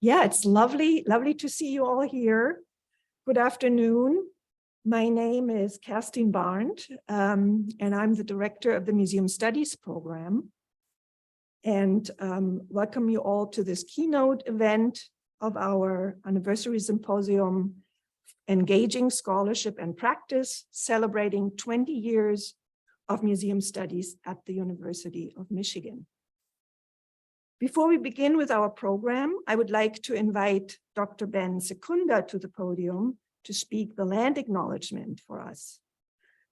Yeah, it's lovely to see you all here. Good afternoon. My name is Kerstin Barndt, and I'm the director of the Museum Studies program. And welcome you all to this keynote event of our anniversary symposium, Engaging Scholarship and Practice, celebrating 20 years of museum studies at the University of Michigan. Before we begin with our program, I would like to invite Dr. Ben Secunda to the podium to speak the land acknowledgement for us.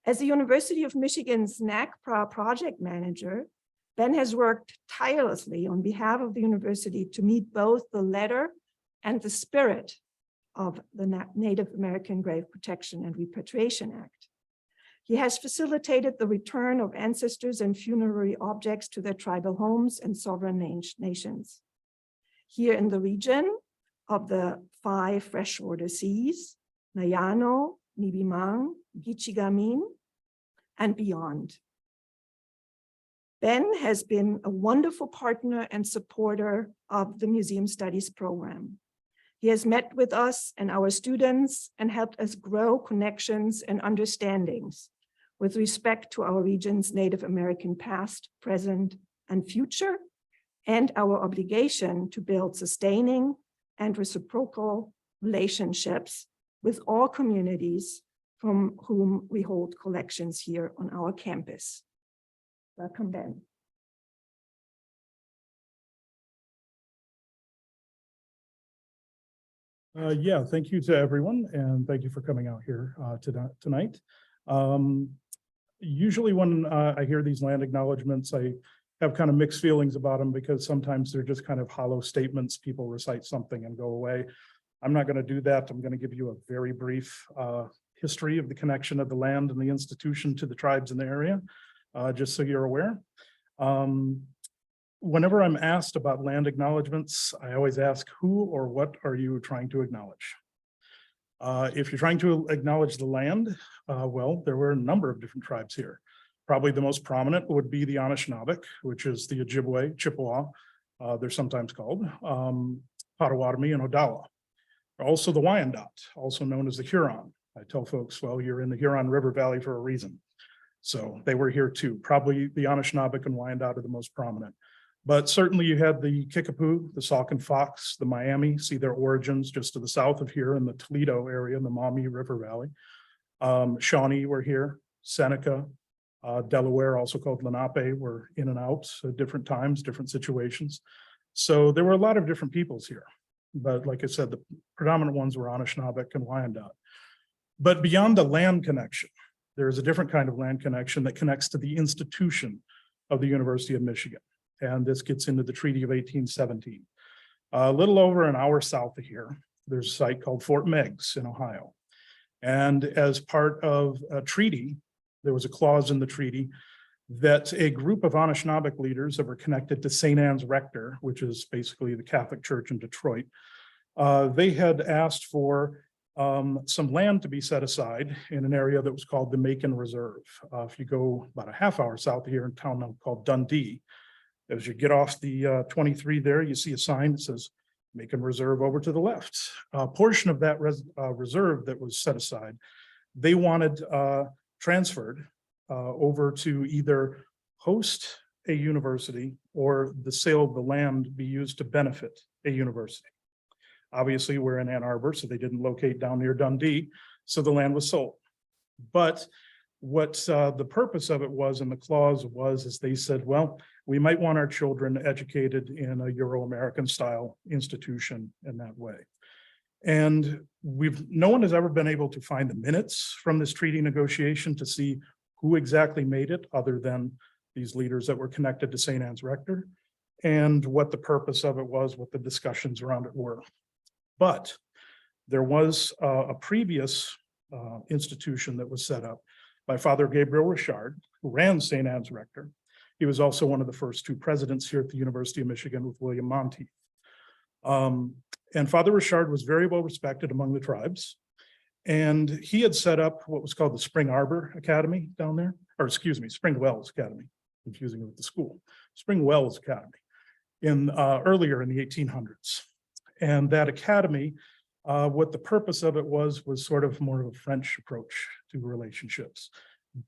As the University of Michigan's NACPRA project manager, Ben has worked tirelessly on behalf of the university to meet both the letter and the spirit of the Native American Grave Protection and Repatriation Act. He has facilitated the return of ancestors and funerary objects to their tribal homes and sovereign nations. Here in the region of the 5 freshwater seas, Nayano, Nibimang, Gichigamin, and beyond. Ben has been a wonderful partner and supporter of the Museum Studies program. He has met with us and our students and helped us grow connections and understandings with respect to our region's Native American past, present, and future, and our obligation to build sustaining and reciprocal relationships with all communities from whom we hold collections here on our campus. Welcome, Ben. Yeah, thank you to everyone, and thank you for coming out here tonight. Usually when I hear these land acknowledgements, I have kind of mixed feelings about them because sometimes they're just kind of hollow statements. People recite something and go away. I'm not going to do that. I'm going to give you a very brief history of the connection of the land and the institution to the tribes in the area, just so you're aware. Whenever I'm asked about land acknowledgements, I always ask, who or what are you trying to acknowledge? If you're trying to acknowledge the land, well, there were a number of different tribes here. Probably the most prominent would be the Anishinaabe, which is the Ojibwe, Chippewa, they're sometimes called, Potawatomi, and Odawa. Also the Wyandot, also known as the Huron. I tell folks, well, you're in the Huron River Valley for a reason. So they were here too. Probably the Anishinaabe and Wyandot are the most prominent. But certainly you had the Kickapoo, the Sauk and Fox, the Miami, see their origins just to the south of here in the Toledo area in the Maumee River Valley. Shawnee were here, Seneca, Delaware, also called Lenape, were in and out at different times, different situations. So there were a lot of different peoples here. But like I said, the predominant ones were Anishinaabe and Wyandot. But beyond the land connection, there is a different kind of land connection that connects to the institution of the University of Michigan. And this gets into the Treaty of 1817. A little over an hour south of here, there's a site called Fort Meigs in Ohio. And as part of a treaty, there was a clause in the treaty that a group of Anishinaabe leaders that were connected to St. Anne's Rector, which is basically the Catholic Church in Detroit, they had asked for some land to be set aside in an area that was called the Macon Reserve. If you go about a half hour south of here in a town called Dundee, as you get off the 23 there, you see a sign that says Macon Reserve over to the left. A portion of that reserve that was set aside, they wanted transferred over to either host a university or the sale of the land be used to benefit a university. Obviously, we're in Ann Arbor, so they didn't locate down near Dundee, so the land was sold. But what the purpose of it was, and the clause was, is they said, well, we might want our children educated in a Euro-American style institution in that way. And no one has ever been able to find the minutes from this treaty negotiation to see who exactly made it, other than these leaders that were connected to St. Anne's Rector, and what the purpose of it was, what the discussions around it were. But there was a previous institution that was set up by Father Gabriel Richard, who ran St. Anne's Rector. He was also one of the first 2 presidents here at the University of Michigan with William Monteith. And Father Richard was very well respected among the tribes. And he had set up what was called the Spring Arbor Academy down there, or excuse me, Spring Wells Academy, confusing with the school, Spring Wells Academy, earlier in the 1800s. And that academy, what the purpose of it was sort of more of a French approach to relationships,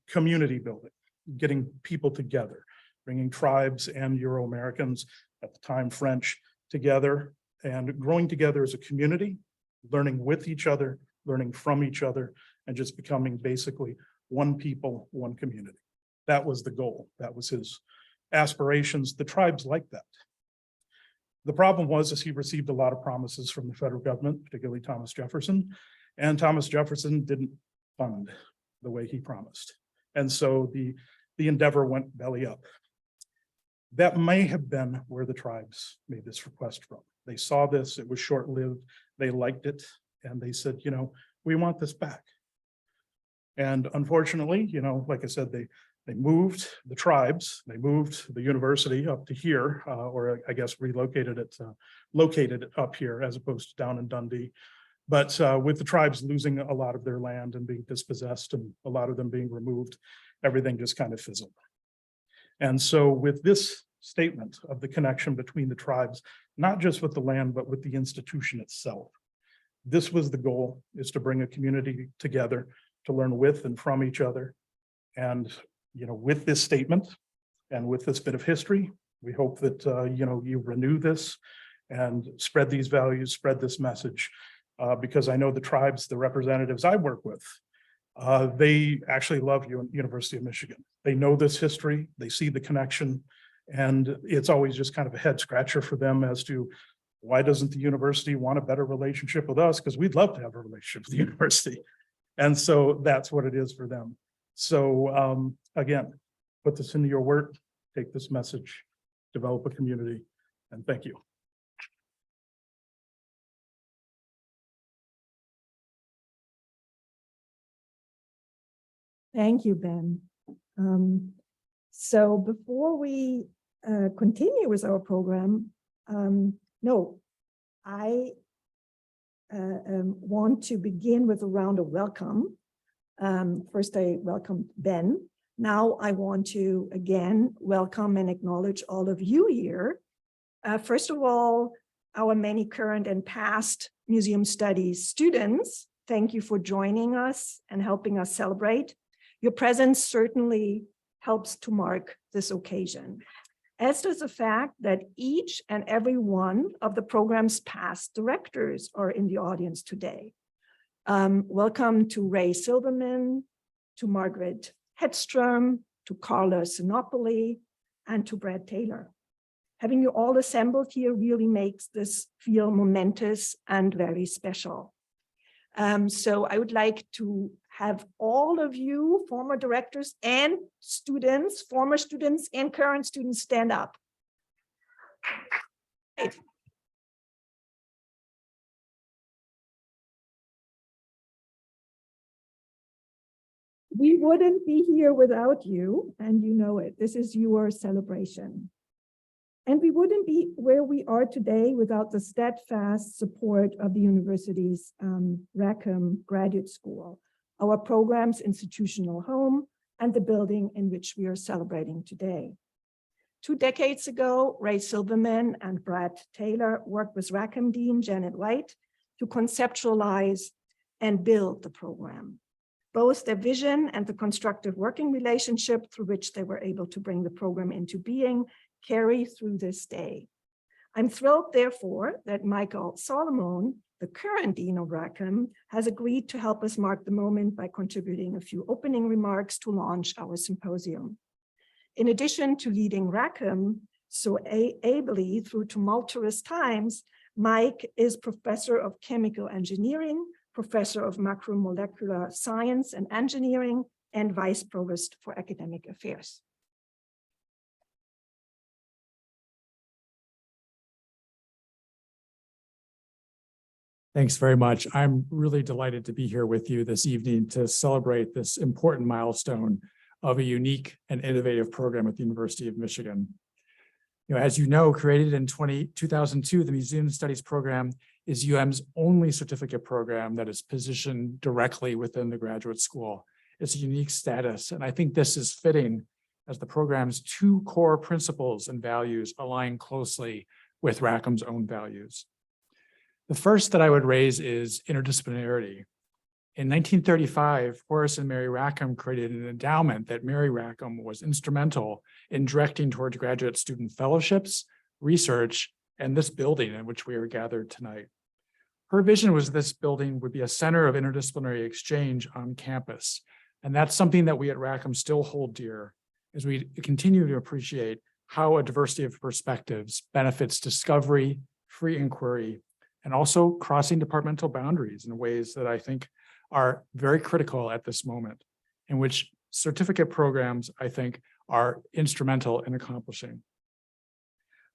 community building, getting people together, bringing tribes and Euro-Americans, at the time French, together and growing together as a community, learning with each other, learning from each other, and just becoming basically one people, one community. That was the goal. That was his aspirations. The tribes liked that. The problem was he received a lot of promises from the federal government, particularly Thomas Jefferson, and Thomas Jefferson didn't fund the way he promised. And so the endeavor went belly up. That may have been where the tribes made this request from. They saw this, it was short-lived, they liked it, and they said, you know, we want this back. And unfortunately, you know, like I said, they moved the tribes, they moved the university up to here, or I guess relocated it, located it up here as opposed to down in Dundee. But with the tribes losing a lot of their land and being dispossessed and a lot of them being removed, everything just kind of fizzled. And so with this statement of the connection between the tribes, not just with the land, but with the institution itself, this was the goal, is to bring a community together to learn with and from each other. And, you know, with this statement and with this bit of history, we hope that, you know, you renew this and spread these values, spread this message, because I know the tribes, the representatives I work with, they actually love you at University of Michigan. They know this history, they see the connection, and it's always just kind of a head scratcher for them as to why doesn't the university want a better relationship with us? Because we'd love to have a relationship with the university. And so that's what it is for them. So again, put this into your work, take this message, develop a community, and thank you. Thank you, Ben. So before we continue with our program, I want to begin with a round of welcome. First, I welcome Ben. Now I want to again welcome and acknowledge all of you here. First of all, our many current and past museum studies students, thank you for joining us and helping us celebrate. Your presence certainly helps to mark this occasion, as does the fact that each and every one of the program's past directors are in the audience today. Welcome to Ray Silverman, to Margaret Hedstrom, to Carla Sinopoli, and to Brad Taylor. Having you all assembled here really makes this feel momentous and very special. So I would like to have all of you, former directors and students, former students and current students, stand up. Right. We wouldn't be here without you, and you know it. This is your celebration. And we wouldn't be where we are today without the steadfast support of the university's Rackham Graduate School, our program's institutional home, and the building in which we are celebrating today. 2 decades ago, Ray Silverman and Brad Taylor worked with Rackham Dean Janet White to conceptualize and build the program. Both their vision and the constructive working relationship through which they were able to bring the program into being carry through this day. I'm thrilled, therefore, that Michael Solomon, the current Dean of Rackham, has agreed to help us mark the moment by contributing a few opening remarks to launch our symposium. In addition to leading Rackham so ably through tumultuous times, Mike is Professor of Chemical Engineering, Professor of Macromolecular Science and Engineering, and Vice Provost for Academic Affairs. Thanks very much. I'm really delighted to be here with you this evening to celebrate this important milestone of a unique and innovative program at the University of Michigan. As you know, created in 2002, the Museum Studies program is UM's only certificate program that is positioned directly within the graduate school. It's a unique status, and I think this is fitting as the program's 2 core principles and values align closely with Rackham's own values. The first that I would raise is interdisciplinarity. In 1935, Horace and Mary Rackham created an endowment that Mary Rackham was instrumental in directing towards graduate student fellowships, research, and this building in which we are gathered tonight. Her vision was this building would be a center of interdisciplinary exchange on campus. And that's something that we at Rackham still hold dear as we continue to appreciate how a diversity of perspectives benefits discovery, free inquiry, and also crossing departmental boundaries in ways that I think are very critical at this moment, in which certificate programs, I think, are instrumental in accomplishing.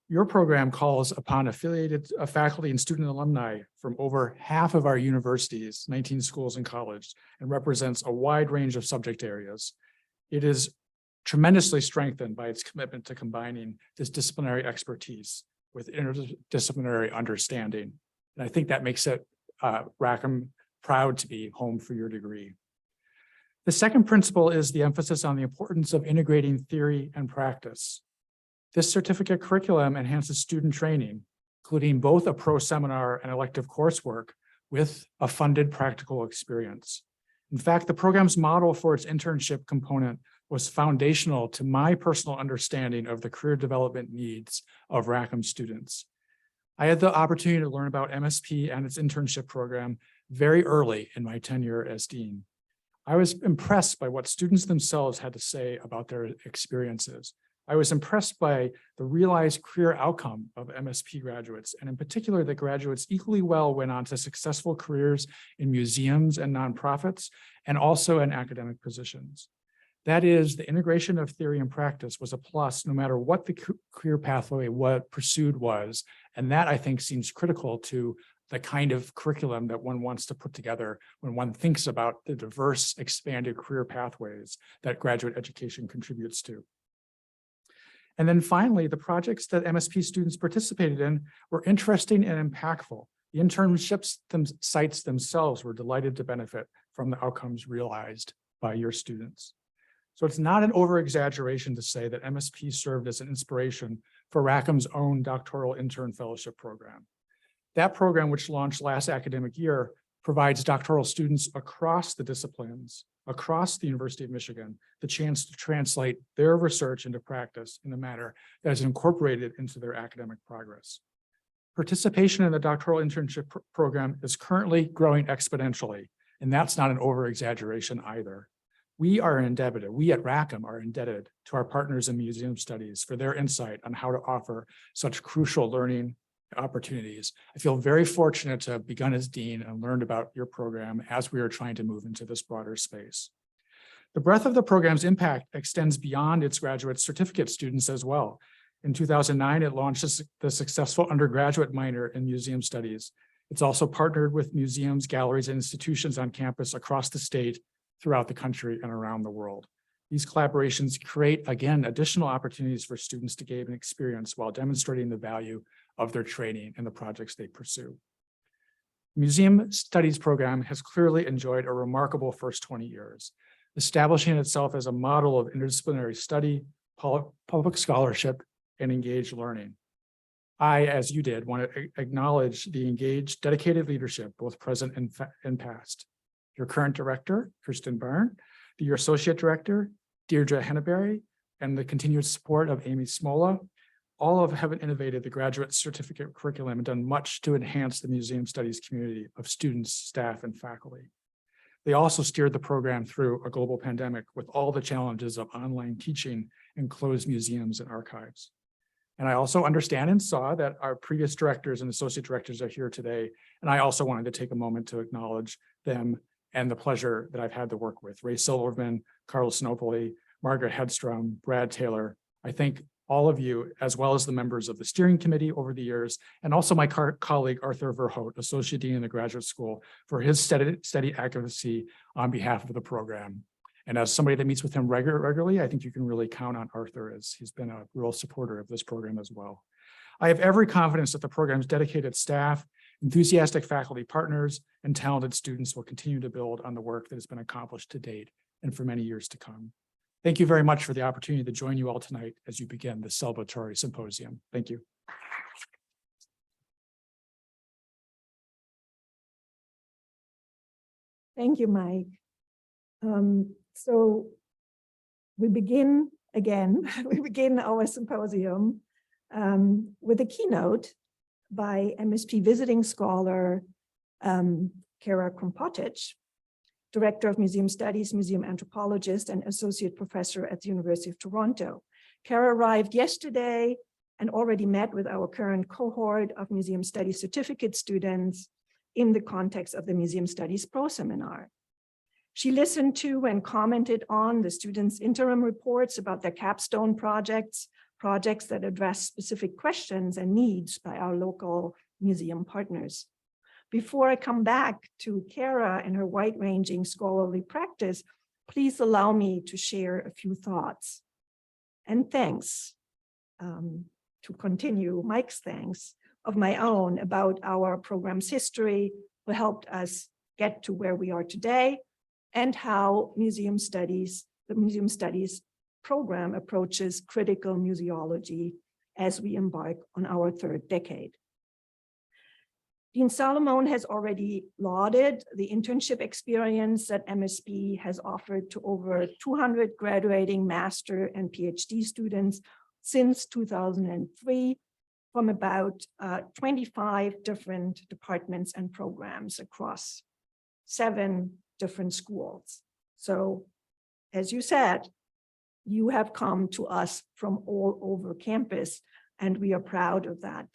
Your program calls upon affiliated faculty and student alumni from over half of our universities, 19 schools and colleges, and represents a wide range of subject areas. It is tremendously strengthened by its commitment to combining this disciplinary expertise with interdisciplinary understanding. And I think that makes it Rackham proud to be home for your degree. The second principle is the emphasis on the importance of integrating theory and practice. This certificate curriculum enhances student training, including both a pro seminar and elective coursework with a funded practical experience. In fact, the program's model for its internship component was foundational to my personal understanding of the career development needs of Rackham students. I had the opportunity to learn about MSP and its internship program very early in my tenure as dean. I was impressed by what students themselves had to say about their experiences. I was impressed by the realized career outcome of MSP graduates, and in particular, that graduates equally well went on to successful careers in museums and nonprofits, and also in academic positions. That is, the integration of theory and practice was a plus no matter what the career pathway pursued was, and that I think seems critical to the kind of curriculum that one wants to put together when one thinks about the diverse, expanded career pathways that graduate education contributes to. And then finally, the projects that MSP students participated in were interesting and impactful. The internships sites themselves were delighted to benefit from the outcomes realized by your students. So it's not an over-exaggeration to say that MSP served as an inspiration for Rackham's own doctoral intern fellowship program. That program, which launched last academic year, provides doctoral students across the disciplines, across the University of Michigan, the chance to translate their research into practice in a manner that is incorporated into their academic progress. Participation in the doctoral internship program is currently growing exponentially, and that's not an over-exaggeration either. We at Rackham are indebted to our partners in museum studies for their insight on how to offer such crucial learning opportunities. I feel very fortunate to have begun as dean and learned about your program as we are trying to move into this broader space. The breadth of the program's impact extends beyond its graduate certificate students as well. In 2009, it launched the successful undergraduate minor in museum studies. It's also partnered with museums, galleries, and institutions on campus across the state, throughout the country, and around the world. These collaborations create, again, additional opportunities for students to gain an experience while demonstrating the value of their training and the projects they pursue. Museum Studies program has clearly enjoyed a remarkable first 20 years, establishing itself as a model of interdisciplinary study, public scholarship, and engaged learning. I, as you did, want to acknowledge the engaged, dedicated leadership, both present and past. Your current director, Kristen Byrne, your associate director, Deirdre Henneberry, and the continued support of Amy Smola, all have innovated the graduate certificate curriculum and done much to enhance the museum studies community of students, staff, and faculty. They also steered the program through a global pandemic with all the challenges of online teaching and closed museums and archives. And I also understand and saw that our previous directors and associate directors are here today. And I also wanted to take a moment to acknowledge them and the pleasure that I've had to work with. Ray Silverman, Carl Snopoli, Margaret Hedstrom, Brad Taylor. I thank all of you, as well as the members of the steering committee over the years, and also my colleague, Arthur Verhoet, Associate Dean in the Graduate School, for his steady advocacy on behalf of the program. And as somebody that meets with him regularly, I think you can really count on Arthur, as he's been a real supporter of this program as well. I have every confidence that the program's dedicated staff, enthusiastic faculty partners, and talented students will continue to build on the work that has been accomplished to date and for many years to come. Thank you very much for the opportunity to join you all tonight as you begin this celebratory symposium. Thank you. Thank you, Mike. So we begin again, we begin our symposium with a keynote by MSP visiting scholar Cara Krmpotich, Director of Museum Studies, Museum Anthropologist, and Associate Professor at the University of Toronto. Cara arrived yesterday and already met with our current cohort of Museum Studies certificate students in the context of the Museum Studies Pro Seminar. She listened to and commented on the students' interim reports about their capstone projects that address specific questions and needs by our local museum partners. Before I come back to Cara and her wide-ranging scholarly practice, please allow me to share a few thoughts. And thanks, to continue Mike's thanks, of my own about our program's history, who helped us get to where we are today, and how the Museum Studies program approaches critical museology as we embark on our third decade. Dean Salomon has already lauded the internship experience that MSP has offered to over 200 graduating master and PhD students since 2003 from about 25 different departments and programs across 7 different schools. So, as you said, you have come to us from all over campus, and we are proud of that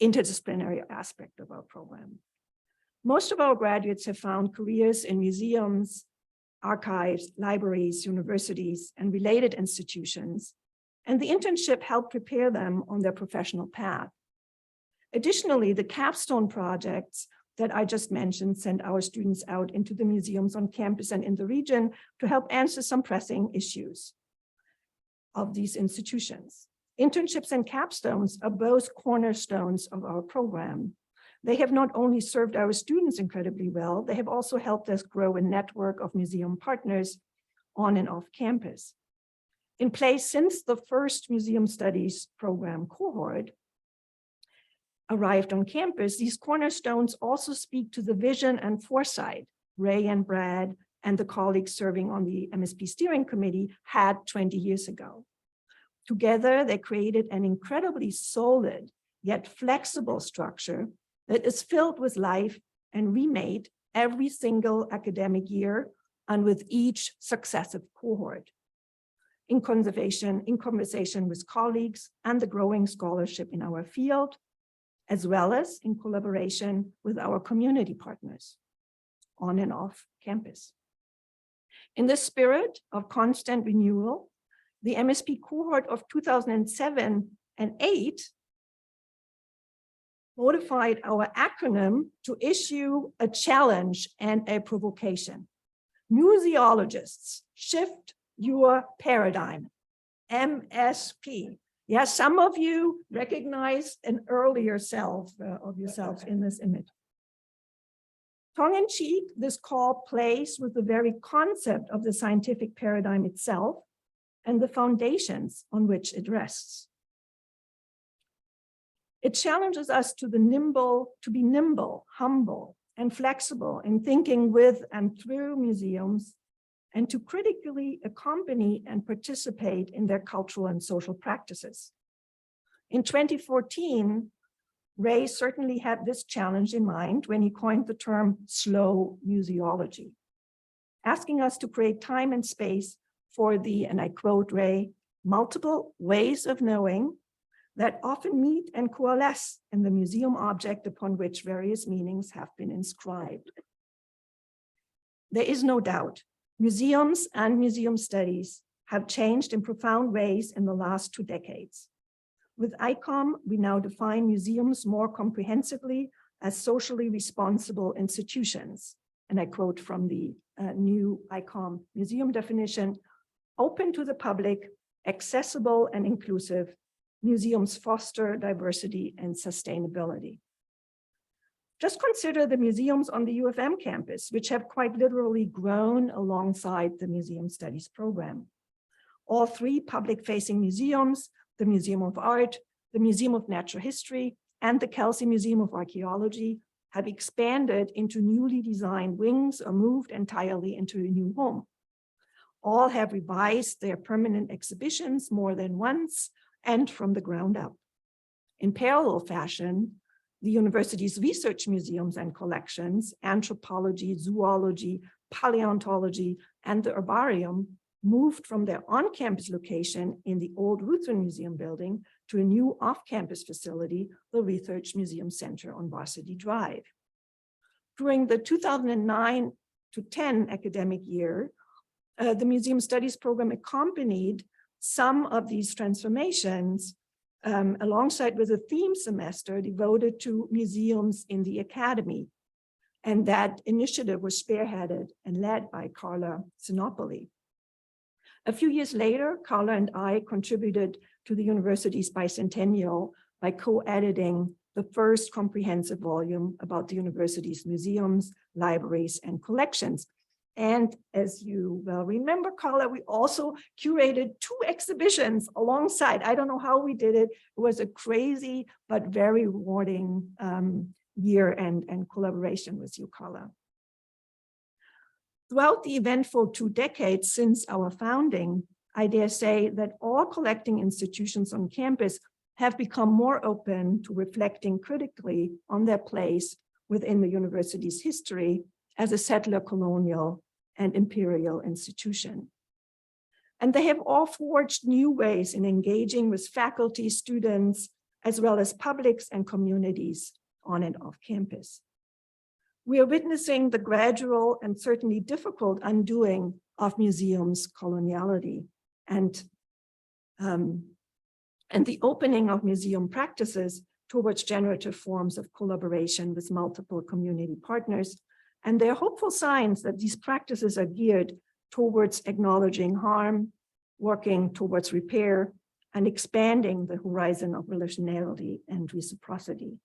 interdisciplinary aspect of our program. Most of our graduates have found careers in museums, archives, libraries, universities, and related institutions, and the internship helped prepare them on their professional path. Additionally, the capstone projects that I just mentioned send our students out into the museums on campus and in the region to help answer some pressing issues of these institutions. Internships and capstones are both cornerstones of our program. They have not only served our students incredibly well, they have also helped us grow a network of museum partners on and off campus. In place since the first Museum Studies program cohort arrived on campus, these cornerstones also speak to the vision and foresight Ray and Brad and the colleagues serving on the MSP steering committee had 20 years ago. Together, they created an incredibly solid yet flexible structure that is filled with life and remade every single academic year and with each successive cohort. In conversation with colleagues and the growing scholarship in our field, as well as in collaboration with our community partners on and off campus. In the spirit of constant renewal, the MSP cohort of 2007 and 8 modified our acronym to issue a challenge and a provocation. Museologists, shift your paradigm, MSP. Yes, some of you recognize an earlier self of yourselves in this image. Tongue-in-cheek, this call plays with the very concept of the scientific paradigm itself and the foundations on which it rests. It challenges us to be nimble, humble, and flexible in thinking with and through museums, and to critically accompany and participate in their cultural and social practices. In 2014, Ray certainly had this challenge in mind when he coined the term slow museology, asking us to create time and space for the, and I quote Ray, multiple ways of knowing that often meet and coalesce in the museum object upon which various meanings have been inscribed. There is no doubt museums and museum studies have changed in profound ways in the last 2 decades. With ICOM, we now define museums more comprehensively as socially responsible institutions. And I quote from the new ICOM museum definition: open to the public, accessible and inclusive, museums foster diversity and sustainability. Just consider the museums on the U of M campus, which have quite literally grown alongside the Museum Studies program. All 3 public-facing museums, the Museum of Art, the Museum of Natural History, and the Kelsey Museum of Archaeology, have expanded into newly designed wings or moved entirely into a new home. All have revised their permanent exhibitions more than once and from the ground up. In parallel fashion, the university's research museums and collections, anthropology, zoology, paleontology, and the herbarium moved from their on-campus location in the old Lutheran Museum building to a new off-campus facility, the Research Museum Center on Varsity Drive. During the 2009 to 10 academic year, the Museum Studies program accompanied some of these transformations alongside with a theme semester devoted to museums in the academy. And that initiative was spearheaded and led by Cara Sinopoli. A few years later, Cara and I contributed to the university's bicentennial by co-editing the first comprehensive volume about the university's museums, libraries, and collections. And as you well remember, Cara, we also curated 2 exhibitions alongside. I don't know how we did it. It was a crazy but very rewarding year and collaboration with you, Cara. Throughout the eventful 2 decades since our founding, I dare say that all collecting institutions on campus have become more open to reflecting critically on their place within the university's history as a settler colonial and imperial institution. And they have all forged new ways in engaging with faculty, students, as well as publics and communities on and off campus. We are witnessing the gradual and certainly difficult undoing of museums' coloniality and the opening of museum practices towards generative forms of collaboration with multiple community partners. And there are hopeful signs that these practices are geared towards acknowledging harm, working towards repair, and expanding the horizon of relationality and reciprocity.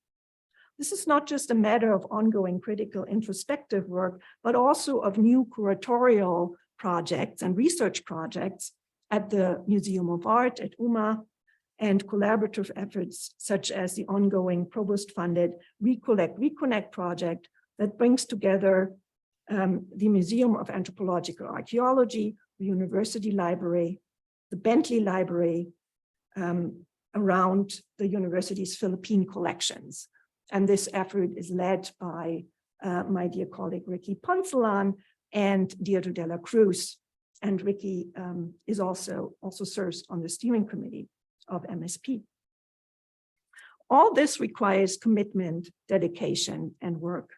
This is not just a matter of ongoing critical introspective work, but also of new curatorial projects and research projects at the Museum of Art at UMA, and collaborative efforts such as the ongoing Provost-funded Recollect, Reconnect project that brings together the Museum of Anthropological Archaeology, the University Library, the Bentley Library, around the university's Philippine collections. And this effort is led by my dear colleague, Ricky Poncelan and Deirdre de la Cruz. And Ricky is also serves on the steering committee of MSP. All this requires commitment, dedication, and work.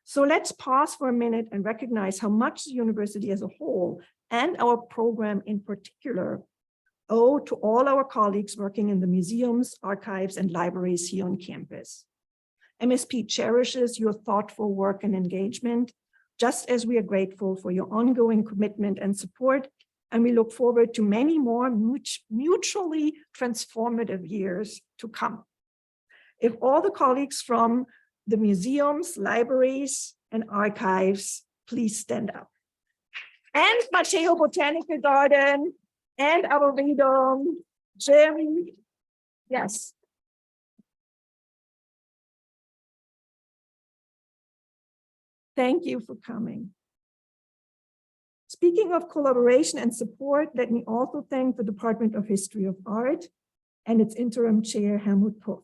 So let's pause for a minute and recognize how much the university as a whole and our program in particular owe to all our colleagues working in the museums, archives, and libraries here on campus. MSP cherishes your thoughtful work and engagement, just as we are grateful for your ongoing commitment and support, and we look forward to many more mutually transformative years to come. If all the colleagues from the museums, libraries, and archives, please stand up. And Mateo Botanical Garden, and Arboretum, Jeremy, yes. Thank you for coming. Speaking of collaboration and support, let me also thank the Department of History of Art and its interim chair, Helmut Puff.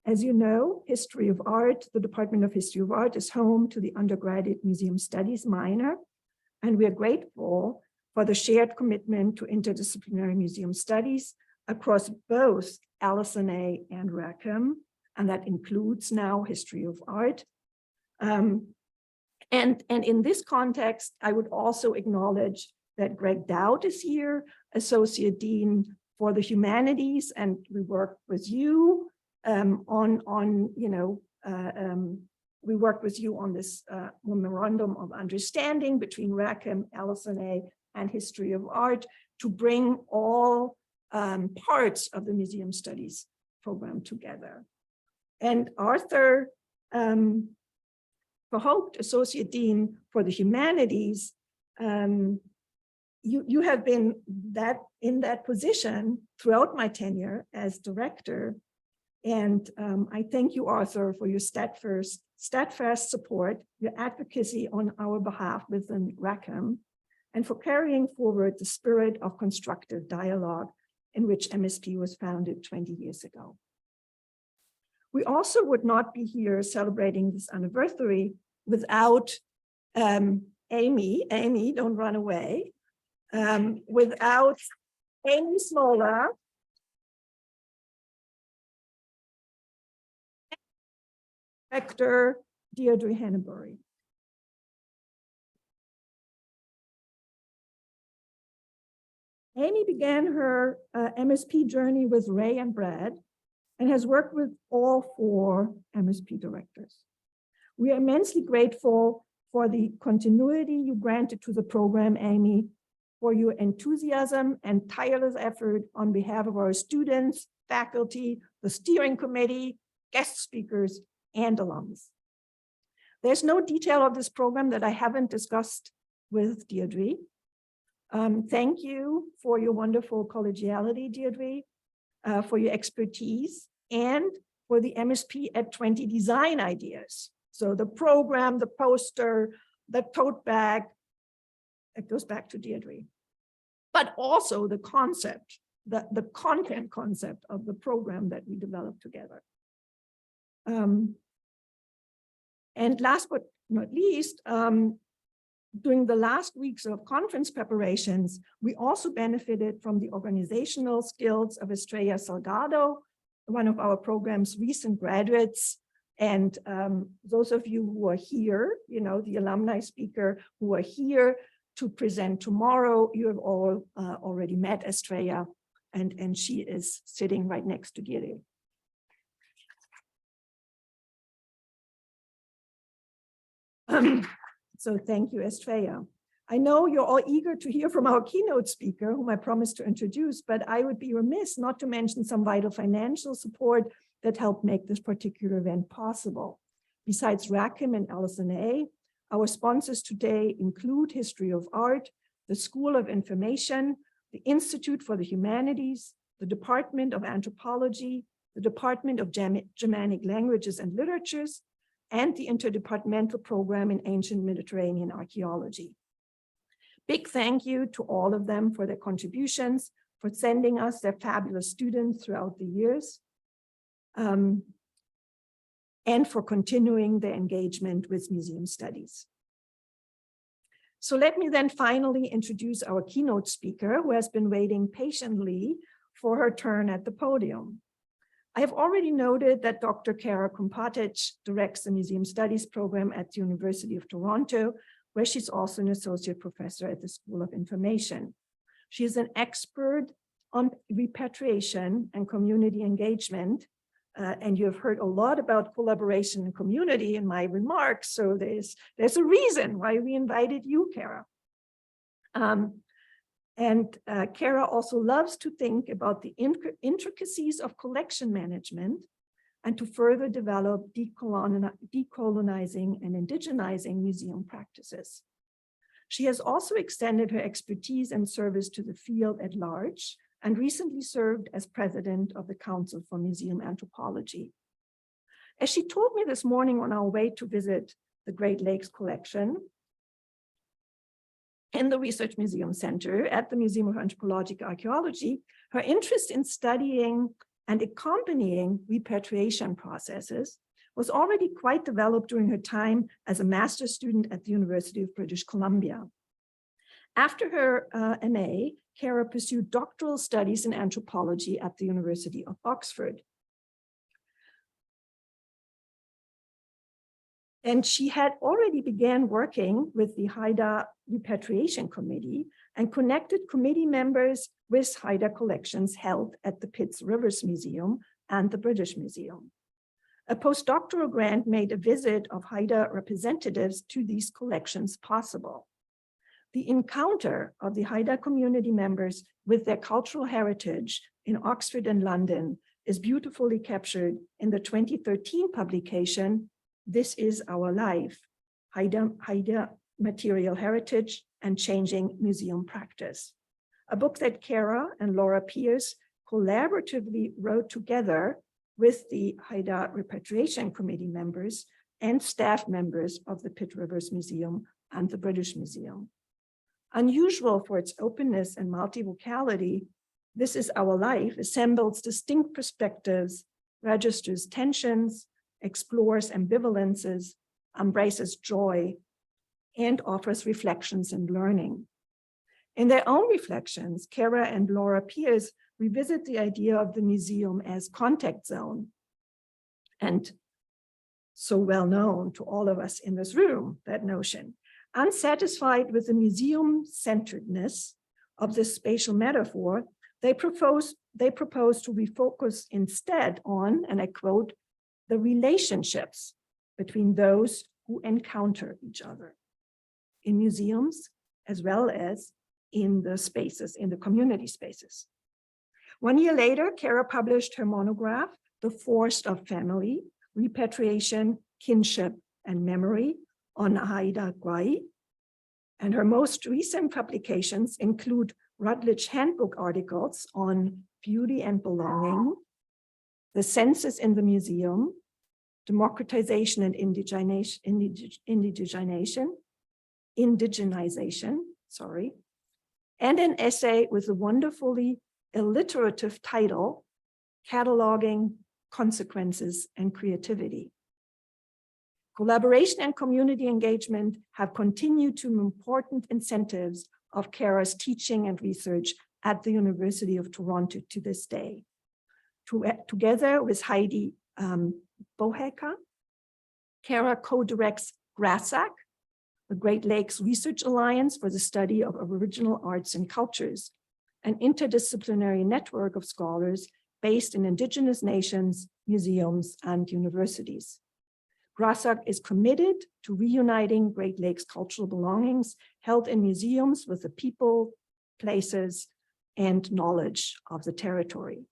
As you know, History of Art, the Department of History of Art is home to the undergraduate museum studies minor, and we are grateful for the shared commitment to interdisciplinary museum studies across both LSNA and Rackham, and that includes now History of Art. And in this context, I would also acknowledge that Greg Dowd is here, Associate Dean for the Humanities, and we work with you we work with you on this memorandum of understanding between Rackham, LSNA, and History of Art to bring all parts of the Museum Studies program together. And Arthur Verhoogt, Associate Dean for the Humanities, you have been in that position throughout my tenure as director. And I thank you, Arthur, for your steadfast steadfast support, your advocacy on our behalf within Rackham, and for carrying forward the spirit of constructive dialogue in which MSP was founded 20 years ago. We also would not be here celebrating this anniversary without Amy, don't run away, without Amy Smoller, Director Deirdre Hannabury. Amy began her MSP journey with Ray and Brad and has worked with all 4 MSP directors. We are immensely grateful for the continuity you granted to the program, Amy, for your enthusiasm and tireless effort on behalf of our students, faculty, the steering committee, guest speakers, and alums. There's no detail of this program that I haven't discussed with Deirdre. Thank you for your wonderful collegiality, Deirdre, for your expertise, and for the MSP at 20 design ideas. So the program, the poster, the tote bag, it goes back to Deirdre. But also the concept, the content concept of the program that we developed together. And last but not least, during the last weeks of conference preparations, we also benefited from the organizational skills of Estrella Salgado, one of our program's recent graduates. And those of you who are here, you know, the alumni speaker who are here to present tomorrow, you have all already met Estrella, and she is sitting right next to Giri. So thank you, Estrella. I know you're all eager to hear from our keynote speaker, whom I promised to introduce, but I would be remiss not to mention some vital financial support that helped make this particular event possible. Besides Rackham and LSNA, our sponsors today include History of Art, the School of Information, the Institute for the Humanities, the Department of Anthropology, the Department of Germanic Languages and Literatures, and the Interdepartmental Program in Ancient Mediterranean Archaeology. Big thank you to all of them for their contributions, for sending us their fabulous students throughout the years, and for continuing their engagement with museum studies. So let me then finally introduce our keynote speaker, who has been waiting patiently for her turn at the podium. I have already noted that Dr. Cara Krmpotich directs the Museum Studies program at the University of Toronto, where she's also an associate professor at the School of Information. She is an expert on repatriation and community engagement, and you have heard a lot about collaboration and community in my remarks, so there's a reason why we invited you, Cara. Cara also loves to think about the intricacies of collection management and to further develop decolonizing and indigenizing museum practices. She has also extended her expertise and service to the field at large and recently served as president of the Council for Museum Anthropology. As she told me this morning on our way to visit the Great Lakes collection, in the Research Museum Center at the Museum of Anthropological Archaeology, her interest in studying and accompanying repatriation processes was already quite developed during her time as a master's student at the University of British Columbia. After her MA, Cara pursued doctoral studies in anthropology at the University of Oxford. And she had already began working with the Haida Repatriation Committee and connected committee members with Haida collections held at the Pitts Rivers Museum and the British Museum. A postdoctoral grant made a visit of Haida representatives to these collections possible. The encounter of the Haida community members with their cultural heritage in Oxford and London is beautifully captured in the 2013 publication, This Is Our Life, Haida Material Heritage and Changing Museum Practice, a book that Cara and Laura Pierce collaboratively wrote together with the Haida Repatriation Committee members and staff members of the Pitt Rivers Museum and the British Museum. Unusual for its openness and multivocality, This Is Our Life assembles distinct perspectives, registers tensions, explores ambivalences, embraces joy, and offers reflections and learning. In their own reflections, Cara and Laura Pierce revisit the idea of the museum as contact zone, and so well known to all of us in this room, that notion. Unsatisfied with the museum-centeredness of this spatial metaphor, they propose to refocus instead on, and I quote, the relationships between those who encounter each other in museums, as well as in the spaces, in the community spaces. 1 year later, Cara published her monograph, The Force of Family, Repatriation, Kinship, and Memory on Haida Gwaii. And her most recent publications include Routledge Handbook articles on beauty and belonging, the census in the museum, democratization and indigenization, and an essay with a wonderfully alliterative title, Cataloging Consequences and Creativity. Collaboration and community engagement have continued to be important incentives of Cara's teaching and research at the University of Toronto to this day. Together with Heidi Boheka, Cara co-directs GRASAC, the Great Lakes Research Alliance for the Study of Aboriginal Arts and Cultures, an interdisciplinary network of scholars based in Indigenous nations, museums, and universities. GRASAC is committed to reuniting Great Lakes cultural belongings held in museums with the people, places, and knowledge of the territory.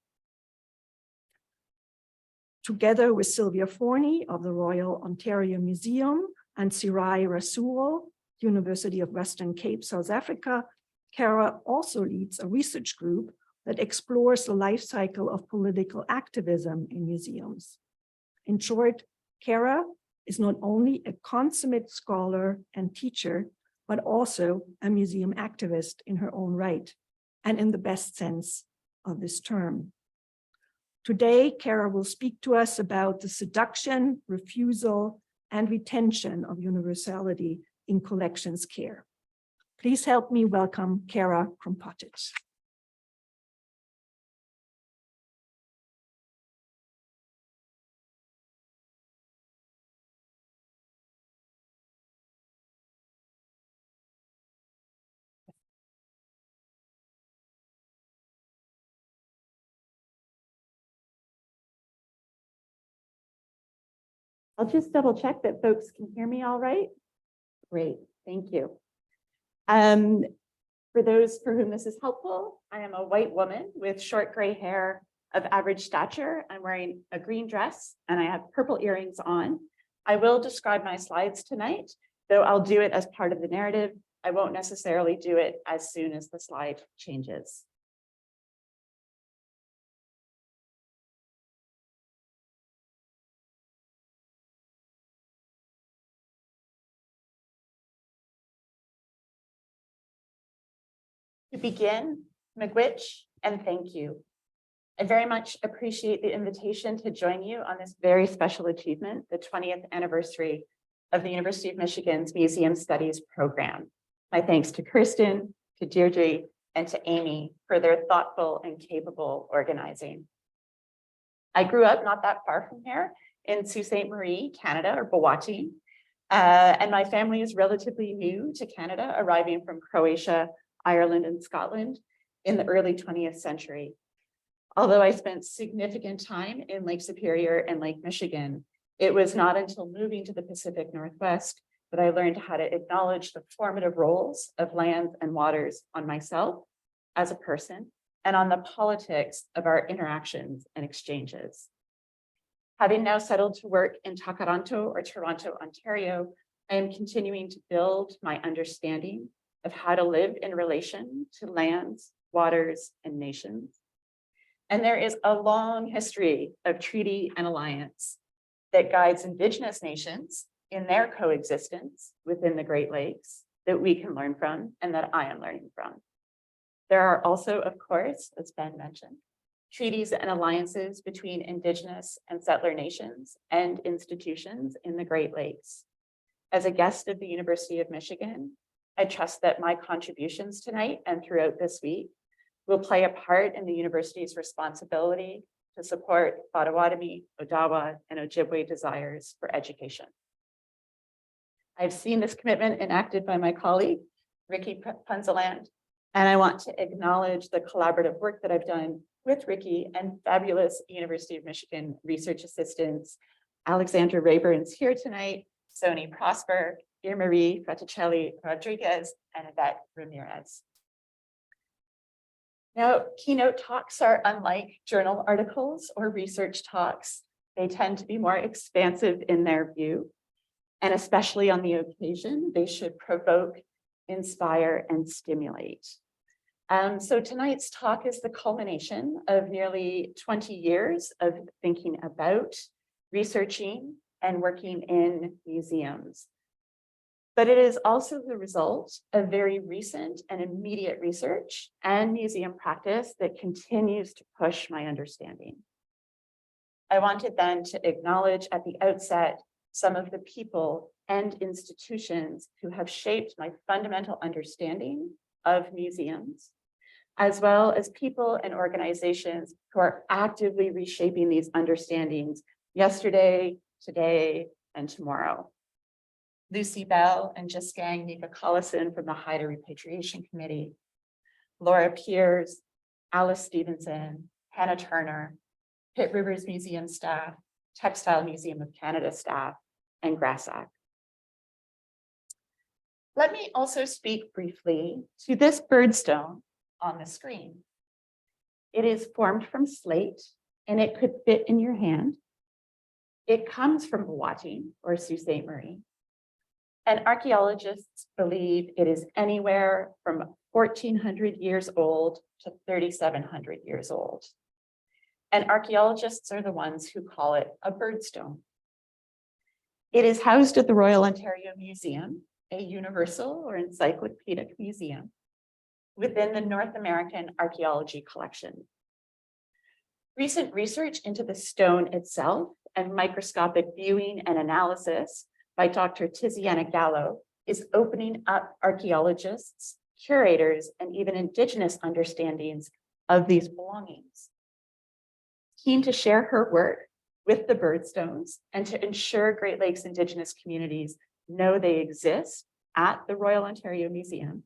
Together with Sylvia Forney of the Royal Ontario Museum and Sirai Rasool, University of Western Cape, South Africa, Cara also leads a research group that explores the life cycle of political activism in museums. In short, Cara is not only a consummate scholar and teacher, but also a museum activist in her own right, and in the best sense of this term. Today, Cara will speak to us about the seduction, refusal, and retention of universality in collections care. Please help me welcome Cara Krmpotich. I'll just double check that folks can hear me all right. Great, thank you. For those for whom this is helpful, I am a white woman with short gray hair of average stature. I'm wearing a green dress and I have purple earrings on. I will describe my slides tonight, though I'll do it as part of the narrative. I won't necessarily do it as soon as the slide changes. To begin, miigwech and thank you. I very much appreciate the invitation to join you on this very special achievement, the 20th anniversary of the University of Michigan's Museum Studies program. My thanks to Kirsten, to Deirdre, and to Amy for their thoughtful and capable organizing. I grew up not that far from here in Sault Ste. Marie, Canada, or Bawati, and my family is relatively new to Canada, arriving from Croatia, Ireland, and Scotland in the early 20th century. Although I spent significant time in Lake Superior and Lake Michigan, it was not until moving to the Pacific Northwest that I learned how to acknowledge the formative roles of lands and waters on myself as a person and on the politics of our interactions and exchanges. Having now settled to work in Takaranto or Toronto, Ontario, I am continuing to build my understanding of how to live in relation to lands, waters, and nations. And there is a long history of treaty and alliance. that guides Indigenous nations in their coexistence within the Great Lakes that we can learn from and that I am learning from. There are also, of course, as Ben mentioned, treaties and alliances between Indigenous and settler nations and institutions in the Great Lakes. As a guest of the University of Michigan, I trust that my contributions tonight and throughout this week will play a part in the university's responsibility to support Potawatomi, Odawa, and Ojibwe desires for education. I've seen this commitment enacted by my colleague, Ricky Punzaland, and I want to acknowledge the collaborative work that I've done with Ricky and fabulous University of Michigan research assistants, Alexandra Rayburn's here tonight, Sony Prosper, Marie Fraticelli Rodriguez, and Yvette Ramirez. Now, keynote talks are unlike journal articles or research talks. They tend to be more expansive in their view, and especially on the occasion, they should provoke, inspire, and stimulate. So tonight's talk is the culmination of nearly 20 years of thinking about, researching, and working in museums. But it is also the result of very recent and immediate research and museum practice that continues to push my understanding. I wanted then to acknowledge at the outset some of the people and institutions who have shaped my fundamental understanding of museums, as well as people and organizations who are actively reshaping these understandings yesterday, today, and tomorrow. Lucy Bell and Jiskang Nika Collison from the Haida Repatriation Committee, Laura Piers, Alice Stevenson, Hannah Turner, Pitt Rivers Museum staff, Textile Museum of Canada staff, and Grassack. Let me also speak briefly to this birdstone on the screen. It is formed from slate and it could fit in your hand. It comes from Hawaii or Sault Ste. Marie. And archaeologists believe it is anywhere from 1,400 years old to 3,700 years old. And archaeologists are the ones who call it a birdstone. It is housed at the Royal Ontario Museum, a universal or encyclopedic museum within the North American Archaeology Collection. Recent research into the stone itself and microscopic viewing and analysis by Dr. Tiziana Gallo is opening up archaeologists, curators, and even Indigenous understandings of these belongings. Keen to share her work with the birdstones and to ensure Great Lakes Indigenous communities know they exist at the Royal Ontario Museum,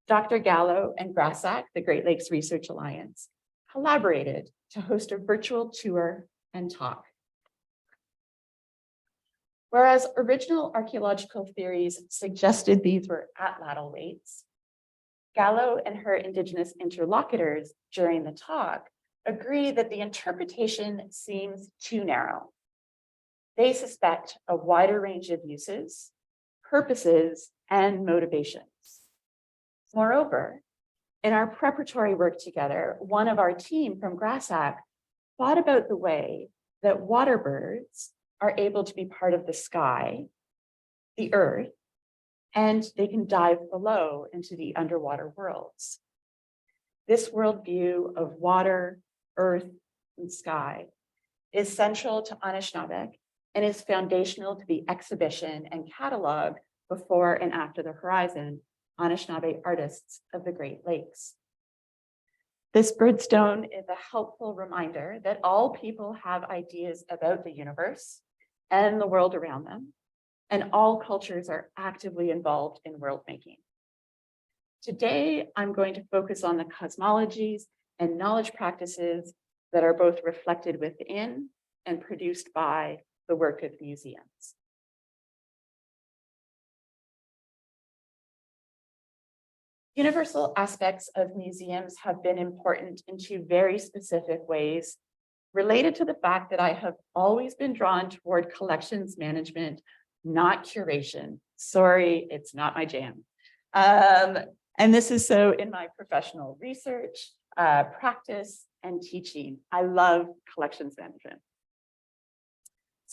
Dr. Gallo and Grassack, the Great Lakes Research Alliance, collaborated to host a virtual tour and talk. Whereas original archaeological theories suggested these were atlatl weights, Gallo and her Indigenous interlocutors during the talk agree that the interpretation seems too narrow. They suspect a wider range of uses, purposes, and motivations. Moreover, in our preparatory work together, one of our team from Grassack thought about the way that water birds are able to be part of the sky, the earth, and they can dive below into the underwater worlds. This worldview of water, earth, and sky is central to Anishinaabe and is foundational to the exhibition and catalog before and after the horizon, Anishinaabe Artists of the Great Lakes. This birdstone is a helpful reminder that all people have ideas about the universe and the world around them, and all cultures are actively involved in world making. Today, I'm going to focus on the cosmologies and knowledge practices that are both reflected within and produced by the work of museums. Universal aspects of museums have been important in two very specific ways, related to the fact that I have always been drawn toward collections management, not curation. Sorry, it's not my jam. And this is so in my professional research, practice, and teaching. I love collections management.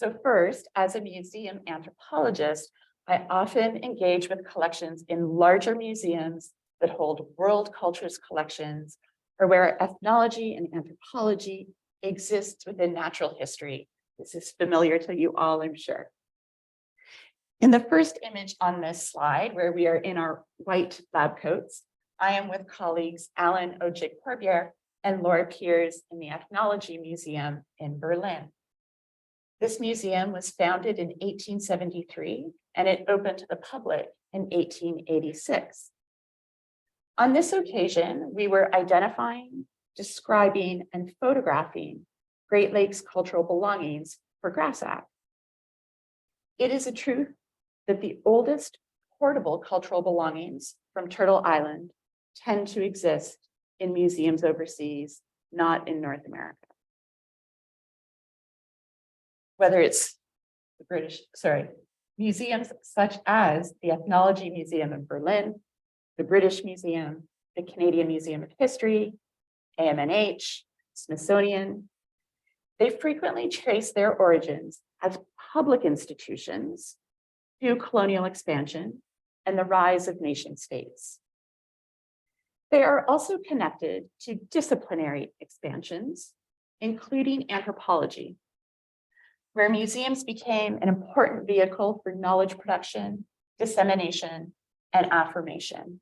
So first, as a museum anthropologist, I often engage with collections in larger museums that hold world cultures collections, or where ethnology and anthropology exists within natural history. This is familiar to you all, I'm sure. In the first image on this slide, where we are in our white lab coats, I am with colleagues Alan Ojik-Corbière and Laura Piers in the Ethnology Museum in Berlin. This museum was founded in 1873, and it opened to the public in 1886. On this occasion, we were identifying, describing, and photographing Great Lakes cultural belongings for Grassack. It is a truth that the oldest portable cultural belongings from Turtle Island tend to exist in museums overseas, not in North America. Whether it's museums such as the Ethnology Museum in Berlin, the British Museum, the Canadian Museum of History, AMNH, Smithsonian, they frequently trace their origins as public institutions to colonial expansion and the rise of nation states. They are also connected to disciplinary expansions, including anthropology, where museums became an important vehicle for knowledge production, dissemination, and affirmation.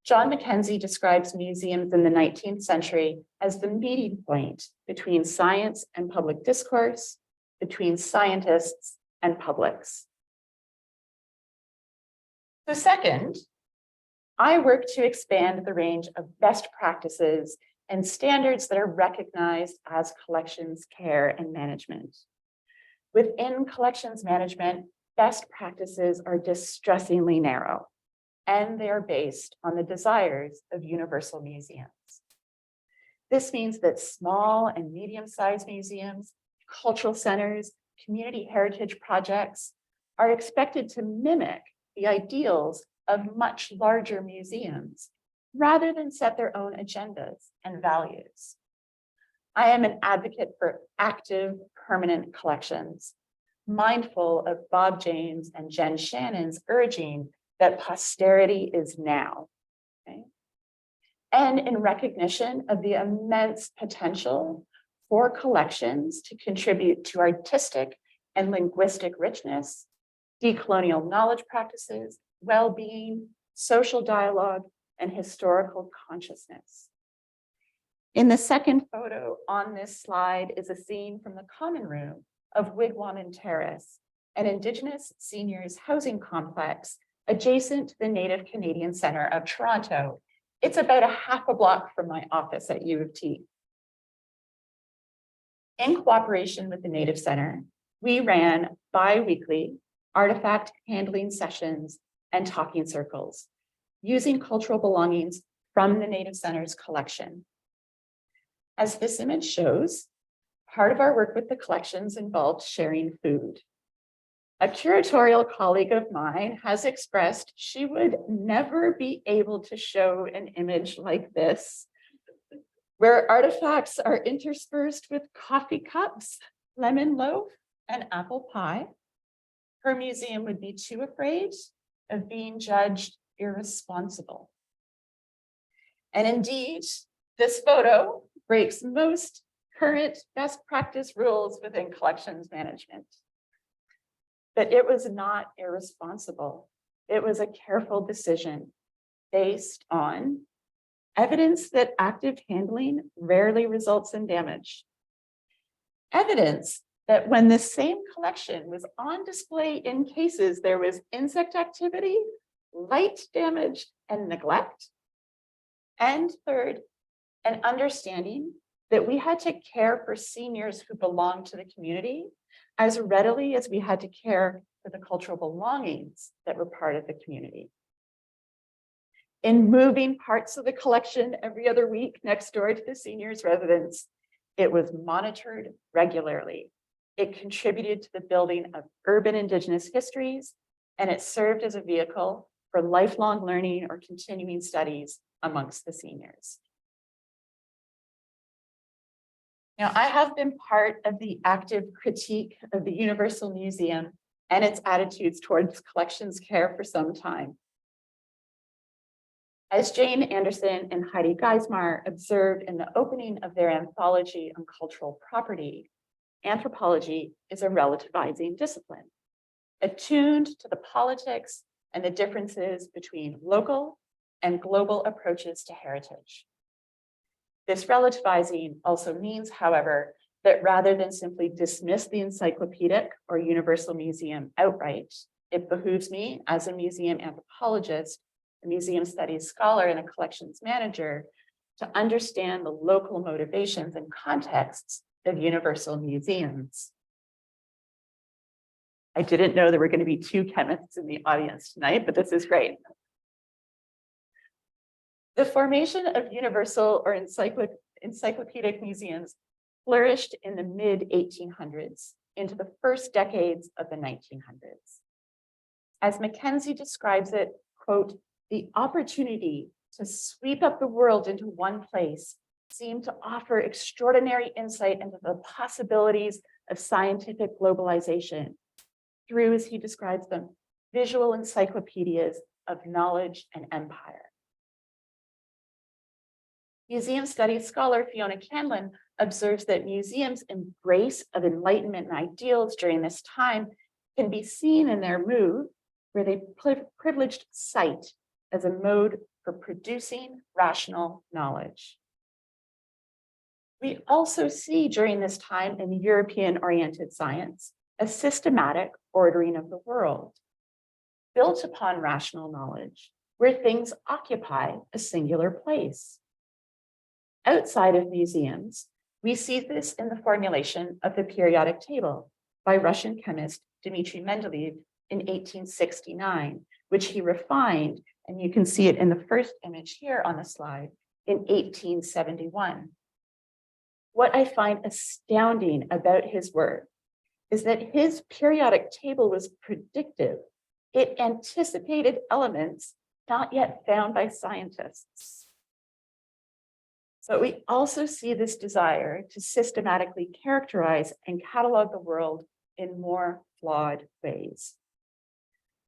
John Mackenzie describes museums in the 19th century as the meeting point between science and public discourse, between scientists and publics. So second, I work to expand the range of best practices and standards that are recognized as collections care and management. Within collections management, best practices are distressingly narrow, and they are based on the desires of universal museums. This means that small and medium-sized museums, cultural centers, community heritage projects are expected to mimic the ideals of much larger museums rather than set their own agendas and values. I am an advocate for active, permanent collections, mindful of Bob James and Jen Shannon's urging that posterity is now. Okay? And in recognition of the immense potential for collections to contribute to artistic and linguistic richness, decolonial knowledge practices, well-being, social dialogue, and historical consciousness. In the second photo on this slide is a scene from the common room of Wigwam and Terrace, an Indigenous seniors housing complex adjacent to the Native Canadian Centre of Toronto. It's about a half a block from my office at U of T. In cooperation with the Native Centre, we ran bi-weekly artifact handling sessions and talking circles using cultural belongings from the Native Centre's collection. As this image shows, part of our work with the collections involved sharing food. A curatorial colleague of mine has expressed she would never be able to show an image like this, where artifacts are interspersed with coffee cups, lemon loaf, and apple pie. Her museum would be too afraid of being judged irresponsible. And indeed, this photo breaks most current best practice rules within collections management. But it was not irresponsible. It was a careful decision based on evidence that active handling rarely results in damage. Evidence that when the same collection was on display in cases there was insect activity, light damage, and neglect. And third, an understanding that we had to care for seniors who belonged to the community as readily as we had to care for the cultural belongings that were part of the community. In moving parts of the collection every other week next door to the seniors' residence, it was monitored regularly. It contributed to the building of urban Indigenous histories, and it served as a vehicle for lifelong learning or continuing studies amongst the seniors. Now, I have been part of the active critique of the Universal Museum and its attitudes towards collections care for some time. As Jane Anderson and Heidi Geismar observed in the opening of their anthology on cultural property, anthropology is a relativizing discipline, attuned to the politics and the differences between local and global approaches to heritage. This relativizing also means, however, that rather than simply dismiss the encyclopedic or universal museum outright, it behooves me as a museum anthropologist, a museum studies scholar, and a collections manager to understand the local motivations and contexts of universal museums. I didn't know there were going to be two chemists in the audience tonight, but this is great. The formation of universal or encyclopedic museums flourished in the mid-1800s into the first decades of the 1900s. As Mackenzie describes it, quote, "The opportunity to sweep up the world into one place seemed to offer extraordinary insight into the possibilities of scientific globalization through, as he describes them, visual encyclopedias of knowledge and empire." Museum studies scholar Fiona Candlin observes that museums' embrace of Enlightenment and ideals during this time can be seen in their move, where they privileged sight as a mode for producing rational knowledge. We also see during this time in European-oriented science a systematic ordering of the world, built upon rational knowledge, where things occupy a singular place. Outside of museums, we see this in the formulation of the periodic table by Russian chemist Dmitry Mendeleev in 1869, which he refined, and you can see it in the first image here on the slide, in 1871. What I find astounding about his work is that his periodic table was predictive. It anticipated elements not yet found by scientists. But we also see this desire to systematically characterize and catalog the world in more flawed ways.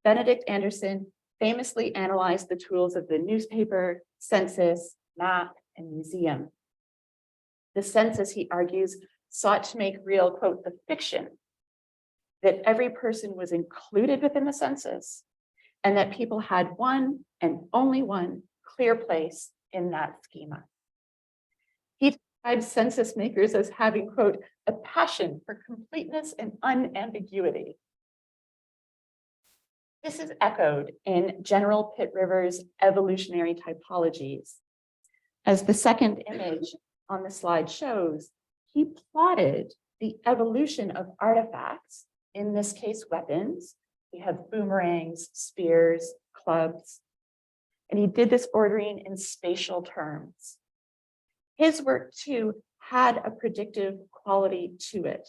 Benedict Anderson famously analyzed the tools of the newspaper, census, map, and museum. The census, he argues, sought to make real, quote, the fiction that every person was included within the census and that people had one and only one clear place in that schema. He describes census makers as having, quote, a passion for completeness and unambiguity. This is echoed in General Pitt Rivers' evolutionary typologies. As the second image on the slide shows, he plotted the evolution of artifacts, in this case, weapons. We have boomerangs, spears, clubs, and he did this ordering in spatial terms. His work, too, had a predictive quality to it,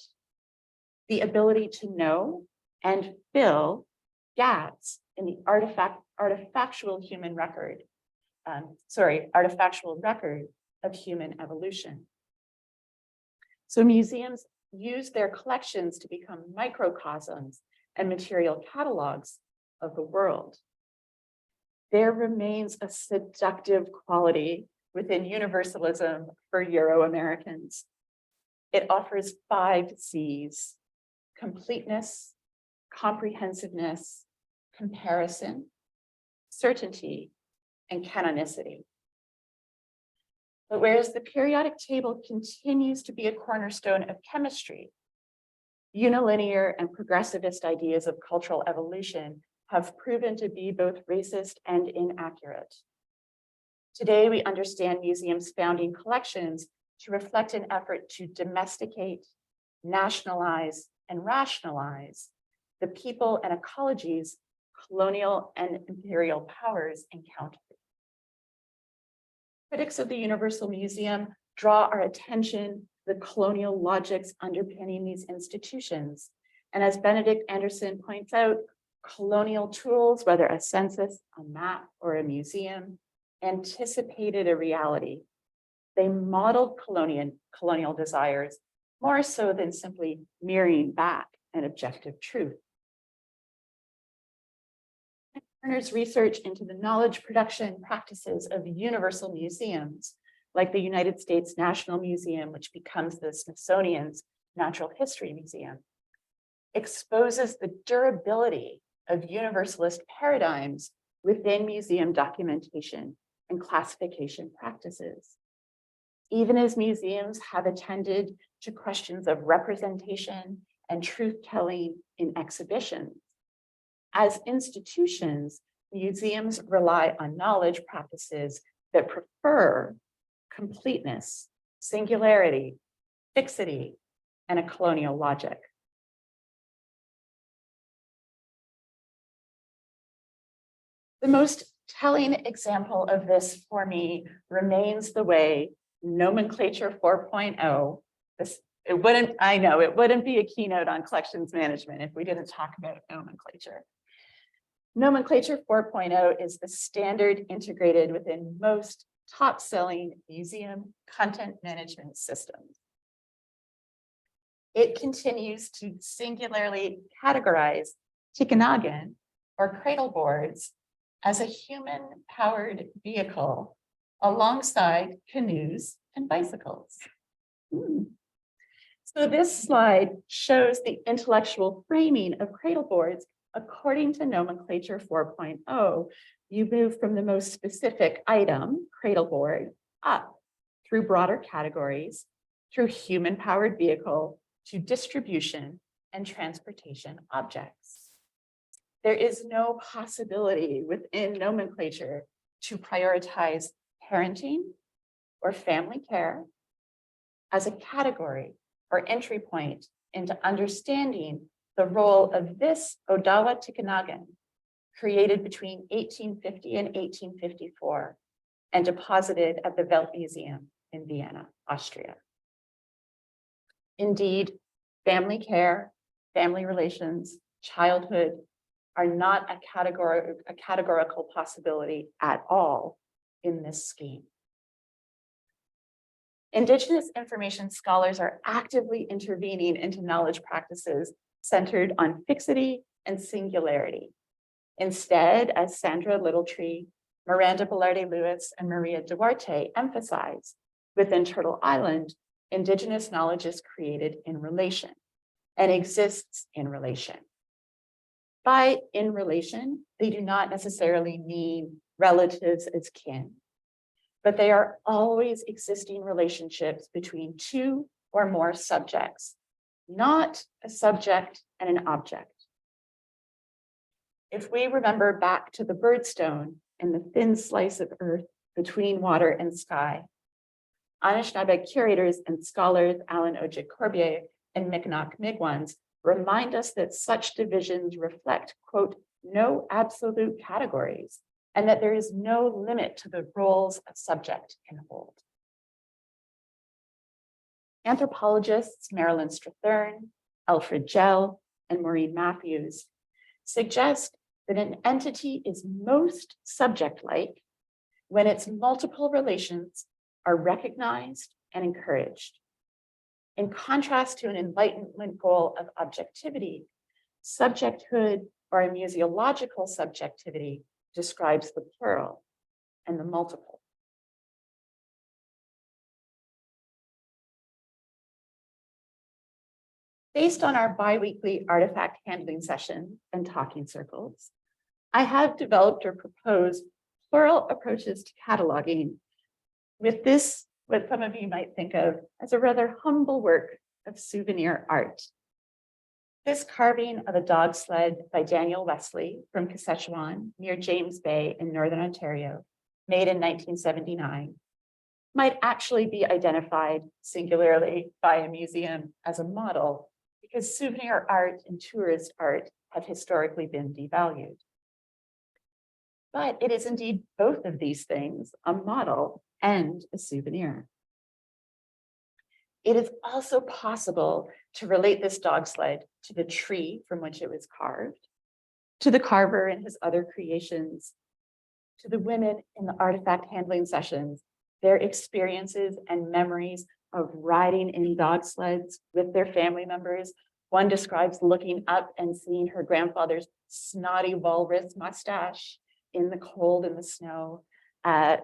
the ability to know and fill gaps in the artifactual human record, artifactual record of human evolution. So museums use their collections to become microcosms and material catalogs of the world. There remains a seductive quality within universalism for Euro-Americans. It offers 5 C's: completeness, comprehensiveness, comparison, certainty, and canonicity. But whereas the periodic table continues to be a cornerstone of chemistry, unilinear and progressivist ideas of cultural evolution have proven to be both racist and inaccurate. Today, we understand museums' founding collections to reflect an effort to domesticate, nationalize, and rationalize the people and ecologies colonial and imperial powers encountered. Critics of the Universal Museum draw our attention to the colonial logics underpinning these institutions. And as Benedict Anderson points out, colonial tools, whether a census, a map, or a museum, anticipated a reality, They modeled colonial desires more so than simply mirroring back an objective truth. Turner's research into the knowledge production practices of universal museums, like the United States National Museum, which becomes the Smithsonian's Natural History Museum, exposes the durability of universalist paradigms within museum documentation and classification practices. Even as museums have attended to questions of representation and truth-telling in exhibitions, as institutions, museums rely on knowledge practices that prefer completeness, singularity, fixity, and a colonial logic. The most telling example of this for me remains the way nomenclature 4.0, it wouldn't be a keynote on collections management if we didn't talk about nomenclature. Nomenclature 4.0 is the standard integrated within most top-selling museum content management systems. It continues to singularly categorize tikanagan or cradle boards as a human-powered vehicle alongside canoes and bicycles. So this slide shows the intellectual framing of cradle boards. According to nomenclature 4.0, you move from the most specific item, cradle board, up through broader categories, through human-powered vehicle to distribution and transportation objects. There is no possibility within nomenclature to prioritize parenting or family care as a category or entry point into understanding the role of this Odawa tikanagan, created between 1850 and 1854 and deposited at the Weltmuseum in Vienna, Austria. Indeed, family care, family relations, childhood are not a categorical possibility at all in this scheme. Indigenous information scholars are actively intervening into knowledge practices centered on fixity and singularity. Instead, as Sandra Littletree, Miranda Velarde-Lewis, and Maria Duarte emphasize, within Turtle Island, Indigenous knowledge is created in relation and exists in relation. By in relation, they do not necessarily mean relatives as kin, but they are always existing relationships between two or more subjects, not a subject and an object. If we remember back to the birdstone and the thin slice of earth between water and sky, Anishinaabe curators and scholars Alan Ojik Corbier and Mi'kmaq Mi'kwans remind us that such divisions reflect, quote, no absolute categories, and that there is no limit to the roles a subject can hold. Anthropologists Marilyn Strathern, Alfred Gell, and Maureen Matthews suggest that an entity is most subject-like when its multiple relations are recognized and encouraged. In contrast to an Enlightenment goal of objectivity, subjecthood or a museological subjectivity describes the plural and the multiple. Based on our bi-weekly artifact handling session and talking circles, I have developed or proposed plural approaches to cataloging with this, what some of you might think of as a rather humble work of souvenir art. This carving of a dog sled by Daniel Wesley from Saskatchewan near James Bay in Northern Ontario, made in 1979, might actually be identified singularly by a museum as a model, because souvenir art and tourist art have historically been devalued. But it is indeed both of these things, a model and a souvenir. It is also possible to relate this dog sled to the tree from which it was carved, to the carver and his other creations, to the women in the artifact handling sessions their experiences and memories of riding in dog sleds with their family members. One describes looking up and seeing her grandfather's snotty walrus mustache in the cold and the snow.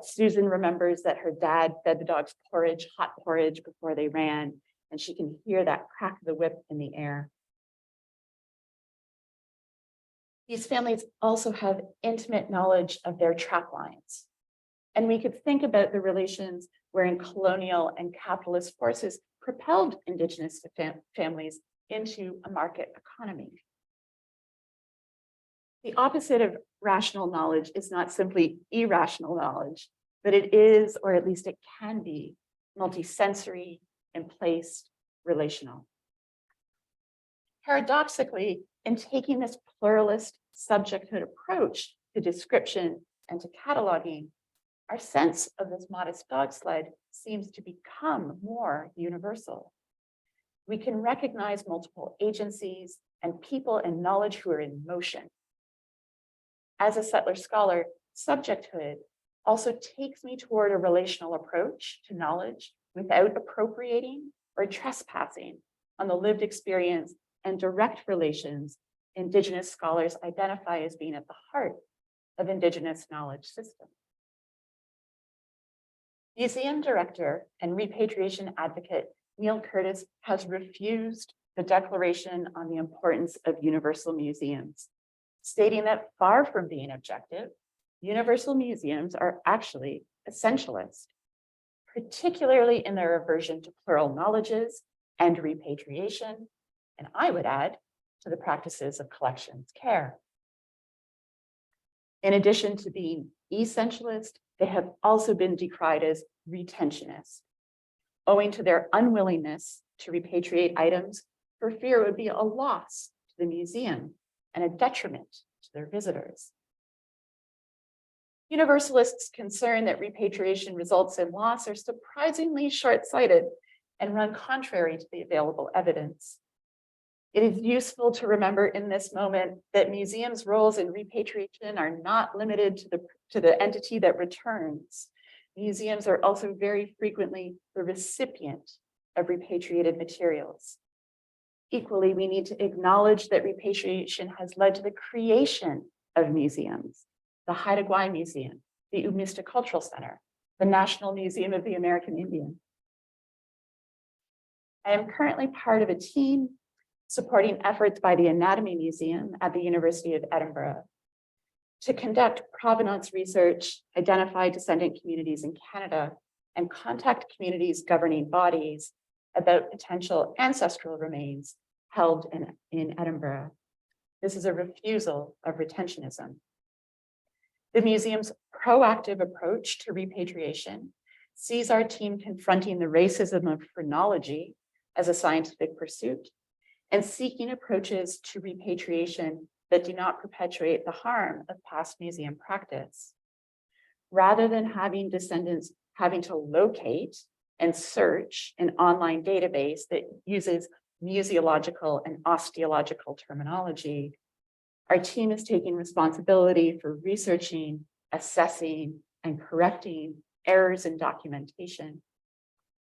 Susan remembers that her dad fed the dogs porridge, hot porridge, before they ran, and she can hear that crack of the whip in the air. These families also have intimate knowledge of their trap lines. And we could think about the relations wherein colonial and capitalist forces propelled Indigenous families into a market economy. The opposite of rational knowledge is not simply irrational knowledge, but it is, or at least it can be, multisensory, emplaced, relational. Paradoxically, in taking this pluralist subjecthood approach to description and to cataloging, our sense of this modest dog sled seems to become more universal. We can recognize multiple agencies and people and knowledge who are in motion. As a settler scholar, subjecthood also takes me toward a relational approach to knowledge without appropriating or trespassing on the lived experience and direct relations Indigenous scholars identify as being at the heart of Indigenous knowledge systems. Museum director and repatriation advocate Neil Curtis has refused the Declaration on the Importance of Universal Museums, stating that far from being objective, universal museums are actually essentialist, particularly in their aversion to plural knowledges and repatriation, and I would add, to the practices of collections care. In addition to being essentialist, they have also been decried as retentionist, owing to their unwillingness to repatriate items for fear it would be a loss to the museum and a detriment to their visitors. Universalists concerned that repatriation results in loss are surprisingly short-sighted and run contrary to the available evidence. It is useful to remember in this moment that museums' roles in repatriation are not limited to the entity that returns. Museums are also very frequently the recipient of repatriated materials. Equally, we need to acknowledge that repatriation has led to the creation of museums, the Haida Gwaii Museum, the Umista Cultural Center, the National Museum of the American Indian. I am currently part of a team supporting efforts by the Anatomy Museum at the University of Edinburgh to conduct provenance research, identify descendant communities in Canada, and contact communities' governing bodies about potential ancestral remains held in Edinburgh. This is a refusal of retentionism. The museum's proactive approach to repatriation sees our team confronting the racism of phrenology as a scientific pursuit and seeking approaches to repatriation that do not perpetuate the harm of past museum practice. Rather than having descendants having to locate and search an online database that uses museological and osteological terminology, our team is taking responsibility for researching, assessing, and correcting errors in documentation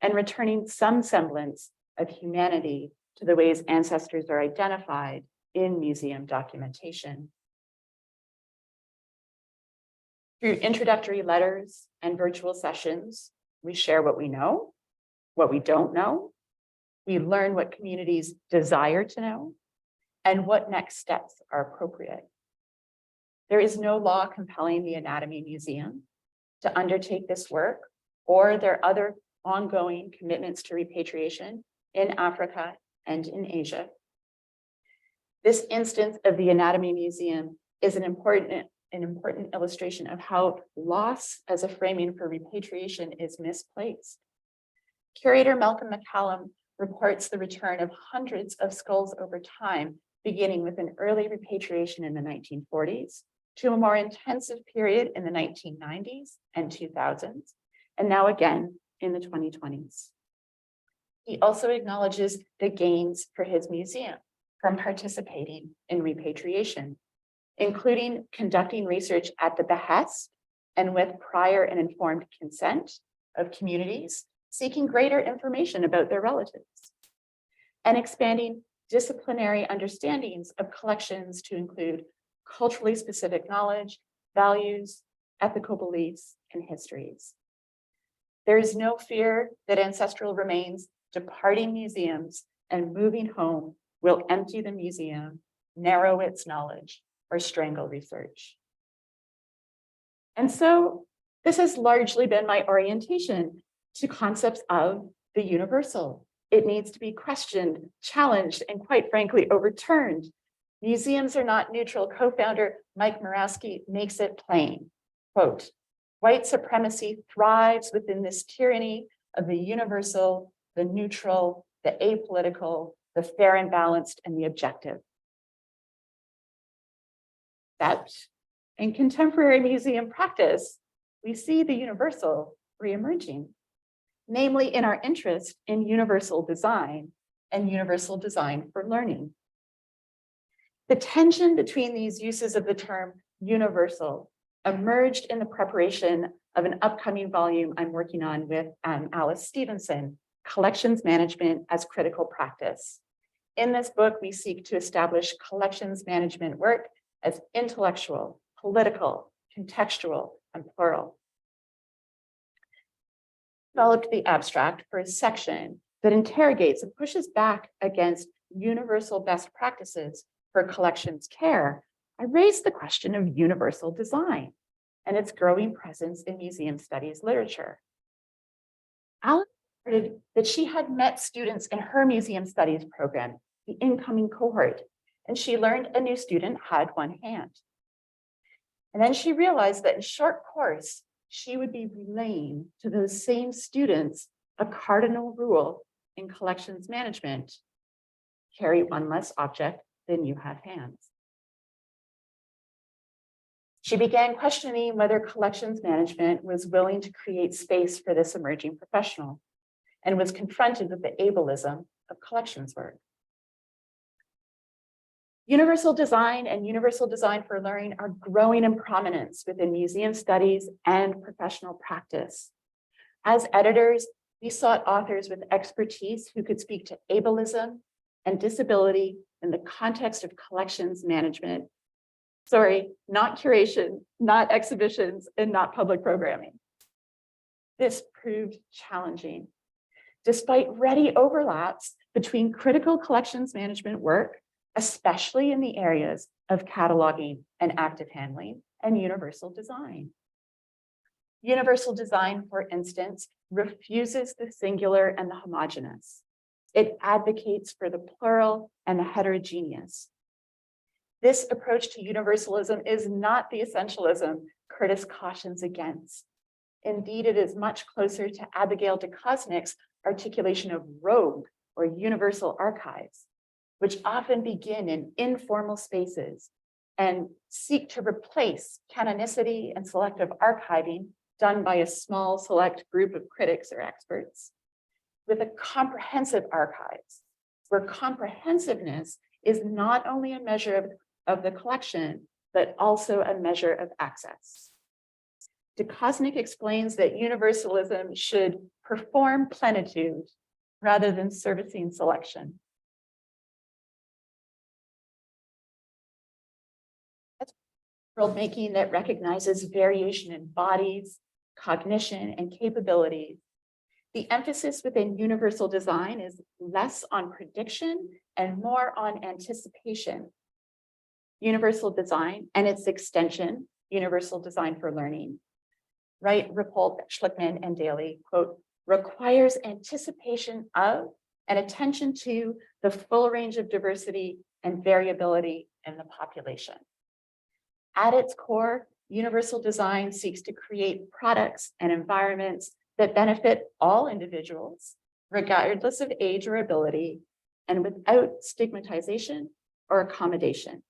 and returning some semblance of humanity to the ways ancestors are identified in museum documentation. Through introductory letters and virtual sessions, we share what we know, what we don't know. We learn what communities desire to know and what next steps are appropriate. There is no law compelling the Anatomy Museum to undertake this work or their other ongoing commitments to repatriation in Africa and in Asia. This instance of the Anatomy Museum is an important illustration of how loss as a framing for repatriation is misplaced. Curator Malcolm McCallum reports the return of hundreds of skulls over time, beginning with an early repatriation in the 1940s to a more intensive period in the 1990s and 2000s, and now again in the 2020s. He also acknowledges the gains for his museum from participating in repatriation, including conducting research at the behest and with prior and informed consent of communities seeking greater information about their relatives, and expanding disciplinary understandings of collections to include culturally specific knowledge, values, ethical beliefs, and histories. There is no fear that ancestral remains departing museums and moving home will empty the museum, narrow its knowledge, or strangle research. And so this has largely been my orientation to concepts of the universal. It needs to be questioned, challenged, and quite frankly, overturned. Museums are not neutral. Co-founder Mike Murawski makes it plain. Quote, white supremacy thrives within this tyranny of the universal, the neutral, the apolitical, the fair and balanced, and the objective. That in contemporary museum practice, we see the universal reemerging, namely in our interest in universal design and universal design for learning. The tension between these uses of the term universal emerged in the preparation of an upcoming volume I'm working on with Alice Stevenson, Collections Management as Critical Practice. In this book, we seek to establish collections management work as intellectual, political, contextual, and plural. Developed the abstract for a section that interrogates and pushes back against universal best practices for collections care. I raised the question of universal design and its growing presence in museum studies literature. Alice reported that she had met students in her museum studies program, the incoming cohort, and she learned a new student had one hand. And then she realized that in short course, she would be relaying to those same students a cardinal rule in collections management: carry one less object than you have hands. She began questioning whether collections management was willing to create space for this emerging professional and was confronted with the ableism of collections work. Universal design and universal design for learning are growing in prominence within museum studies and professional practice. As editors, we sought authors with expertise who could speak to ableism and disability in the context of collections management. Sorry, not curation, not exhibitions, and not public programming. This proved challenging. Despite ready overlaps between critical collections management work, especially in the areas of cataloging and active handling, and universal design. Universal design, for instance, refuses the singular and the homogeneous. It advocates for the plural and the heterogeneous. This approach to universalism is not the essentialism Curtis cautions against. Indeed, it is much closer to Abigail de Kosnik's articulation of rogue or universal archives, which often begin in informal spaces and seek to replace canonicity and selective archiving done by a small select group of critics or experts with a comprehensive archives, where comprehensiveness is not only a measure of the collection, but also a measure of access. De Kosnik explains that universalism should perform plenitude rather than servicing selection. World making that recognizes variation in bodies, cognition, and capabilities. The emphasis within universal design is less on prediction and more on anticipation. Universal design and its extension, universal design for learning, Wright, Rappold, Schlickman, and Daly, quote, requires anticipation of and attention to the full range of diversity and variability in the population. At its core, universal design seeks to create products and environments that benefit all individuals, regardless of age or ability, and without stigmatization or accommodation.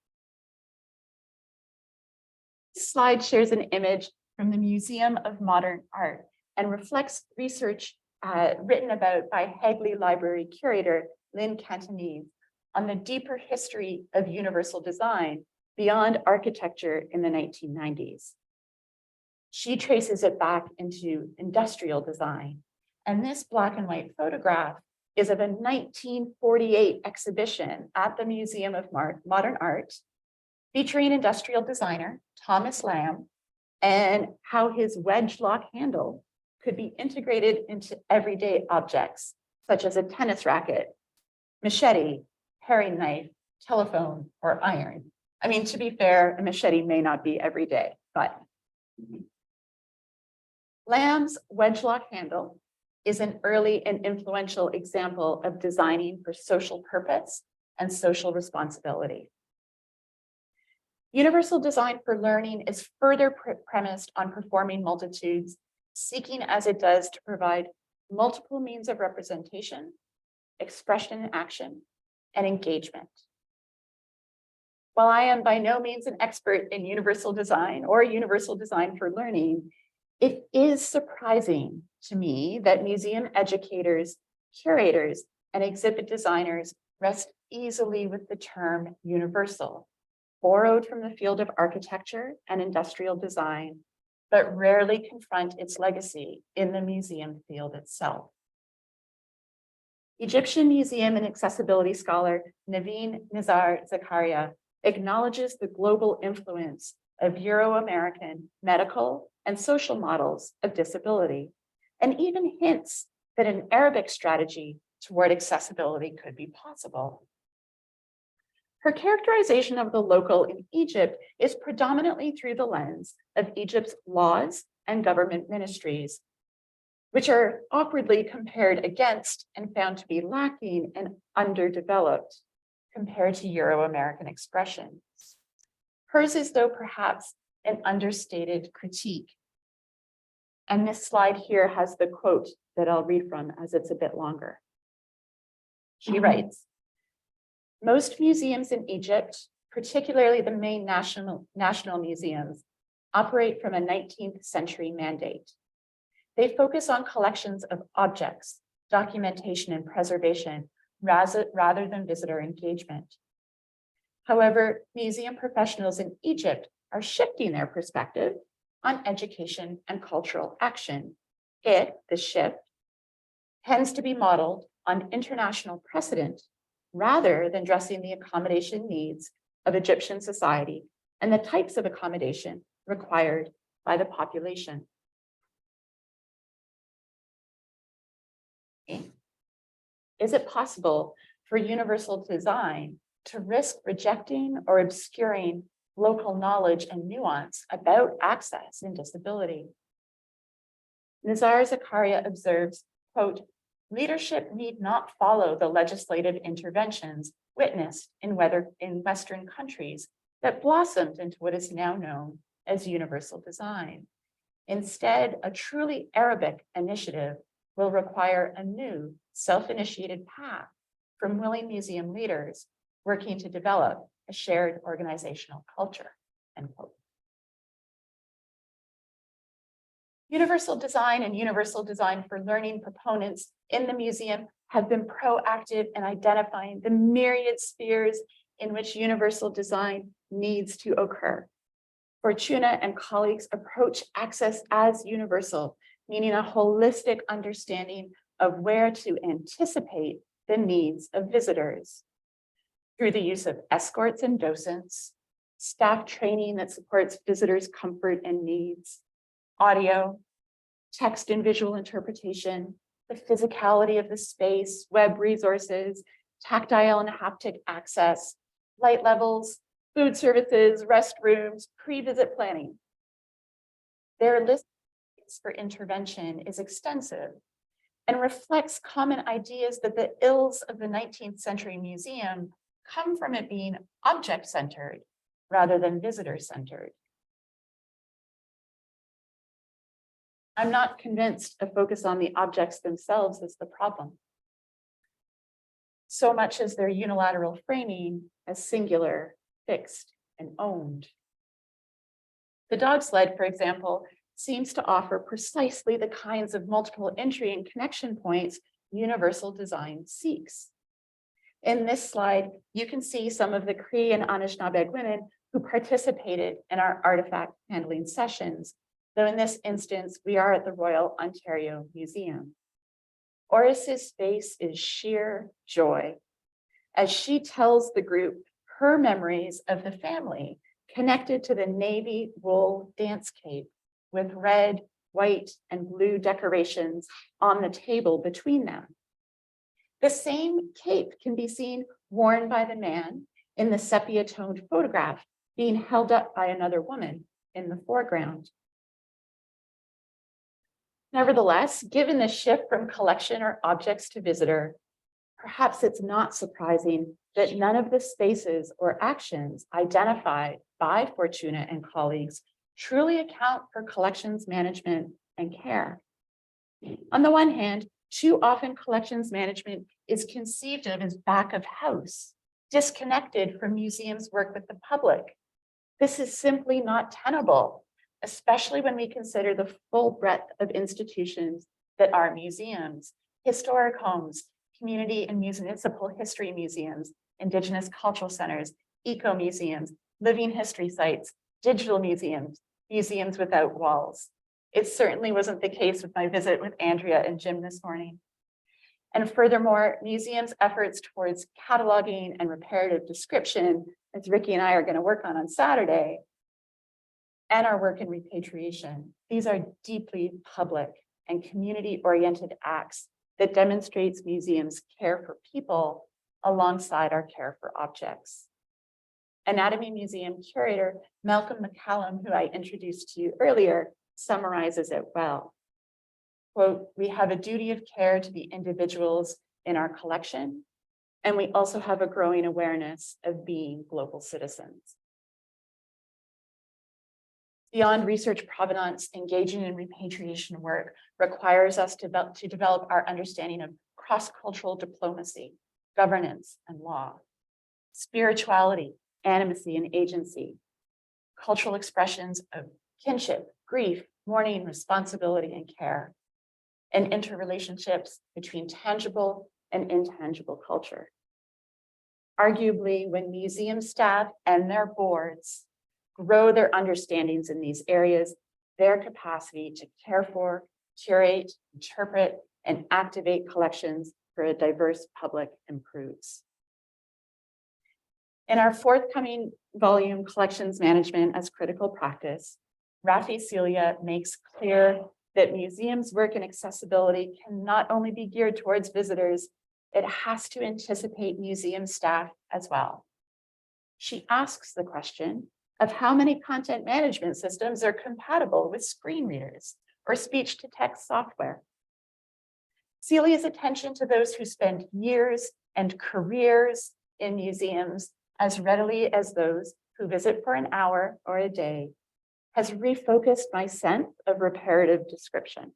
This slide shares an image from the Museum of Modern Art and reflects research written about by Hagley Library curator Lynn Cantonese on the deeper history of universal design beyond architecture in the 1990s. She traces it back into industrial design. And this black and white photograph is of a 1948 exhibition at the Museum of Modern Art, featuring industrial designer Thomas Lamb and how his wedge lock handle could be integrated into everyday objects, such as a tennis racket, machete, paring knife, telephone, or iron. I mean, to be fair, a machete may not be every day, but Lamb's wedge lock handle is an early and influential example of designing for social purpose and social responsibility. Universal design for learning is further premised on performing multitudes, seeking as it does to provide multiple means of representation, expression and action, and engagement. While I am by no means an expert in universal design or universal design for learning, it is surprising to me that museum educators, curators, and exhibit designers rest easily with the term universal, borrowed from the field of architecture and industrial design, but rarely confront its legacy in the museum field itself. Egyptian museum and accessibility scholar Naveen Nizar Zakaria acknowledges the global influence of Euro-American medical and social models of disability, and even hints that an Arabic strategy toward accessibility could be possible. Her characterization of the local in Egypt is predominantly through the lens of Egypt's laws and government ministries, which are awkwardly compared against and found to be lacking and underdeveloped compared to Euro-American expressions. Hers is, though, perhaps an understated critique. And this slide here has the quote that I'll read from, as it's a bit longer. She writes, "Most museums in Egypt, particularly the main national museums, operate from a 19th century mandate. They focus on collections of objects, documentation, and preservation rather than visitor engagement. However, museum professionals in Egypt are shifting their perspective on education and cultural action. The shift, tends to be modeled on international precedent rather than addressing the accommodation needs of Egyptian society and the types of accommodation required by the population." Is it possible for universal design to risk rejecting or obscuring local knowledge and nuance about access and disability? Nizar Zakaria observes, quote, "Leadership need not follow the legislative interventions witnessed in Western countries that blossomed into what is now known as universal design. Instead, a truly Arabic initiative will require a new self-initiated path from willing museum leaders working to develop a shared organizational culture," end quote. Universal design and universal design for learning proponents in the museum have been proactive in identifying the myriad spheres in which universal design needs to occur. Fortuna and colleagues approach access as universal, meaning a holistic understanding of where to anticipate the needs of visitors through the use of escorts and docents, staff training that supports visitors' comfort and needs, audio, text and visual interpretation, the physicality of the space, web resources, tactile and haptic access, light levels, food services, restrooms, pre-visit planning. Their list for intervention is extensive and reflects common ideas that the ills of the 19th century museum come from it being object-centered rather than visitor-centered. I'm not convinced a focus on the objects themselves is the problem, so much as their unilateral framing as singular, fixed, and owned. The dog sled, for example, seems to offer precisely the kinds of multiple entry and connection points universal design seeks. In this slide, you can see some of the Cree and Anishinaabe women who participated in our artifact handling sessions though in this instance, we are at the Royal Ontario Museum. Oris's face is sheer joy as she tells the group her memories of the family connected to the navy wool dance cape with red, white, and blue decorations on the table between them. The same cape can be seen worn by the man in the sepia-toned photograph being held up by another woman in the foreground. Nevertheless, given the shift from collection or objects to visitor, perhaps it's not surprising that none of the spaces or actions identified by Fortuna and colleagues truly account for collections management and care. On the one hand, too often collections management is conceived of as back of house, disconnected from museums' work with the public. This is simply not tenable, especially when we consider the full breadth of institutions that are museums, historic homes, community and municipal history museums, Indigenous cultural centers, eco-museums, living history sites, digital museums, museums without walls. It certainly wasn't the case with my visit with Andrea and Jim this morning. And furthermore, museums' efforts towards cataloging and reparative description, as Ricky and I are going to work on Saturday, and our work in repatriation, these are deeply public and community-oriented acts that demonstrates museums' care for people alongside our care for objects. Anatomy Museum curator Malcolm McCallum, who I introduced to you earlier, summarizes it well. Quote, "We have a duty of care to the individuals in our collection, and we also have a growing awareness of being global citizens." Beyond research provenance, engaging in repatriation work requires us to develop our understanding of cross-cultural diplomacy, governance, and law, spirituality, animacy, and agency, cultural expressions of kinship, grief, mourning, responsibility, and care, and interrelationships between tangible and intangible culture. Arguably, when museum staff and their boards grow their understandings in these areas, their capacity to care for, curate, interpret, and activate collections for a diverse public improves. In our forthcoming volume, Collections Management as Critical Practice, Rafi Celia makes clear that museums' work in accessibility can not only be geared towards visitors, it has to anticipate museum staff as well. She asks the question of how many content management systems are compatible with screen readers or speech-to-text software. Celia's attention to those who spend years and careers in museums as readily as those who visit for an hour or a day has refocused my sense of reparative description.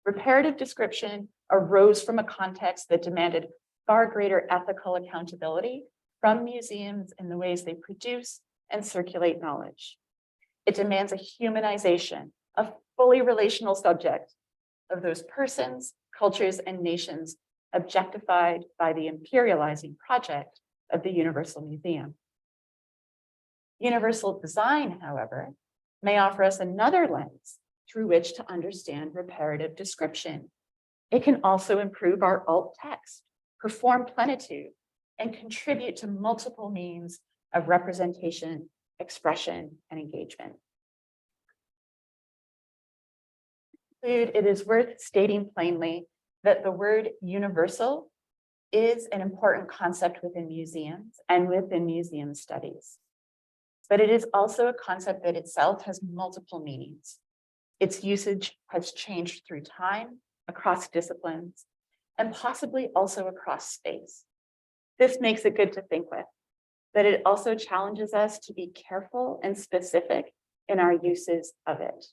Reparative description arose from a context that demanded far greater ethical accountability from museums in the ways they produce and circulate knowledge. It demands a humanization, a fully relational subject of those persons, cultures, and nations objectified by the imperializing project of the Universal Museum. Universal design, however, may offer us another lens through which to understand reparative description. It can also improve our alt text, perform plenitude, and contribute to multiple means of representation, expression, and engagement. It is worth stating plainly that the word universal is an important concept within museums and within museum studies. But it is also a concept that itself has multiple meanings. Its usage has changed through time, across disciplines, and possibly also across space. This makes it good to think with, but it also challenges us to be careful and specific in our uses of it.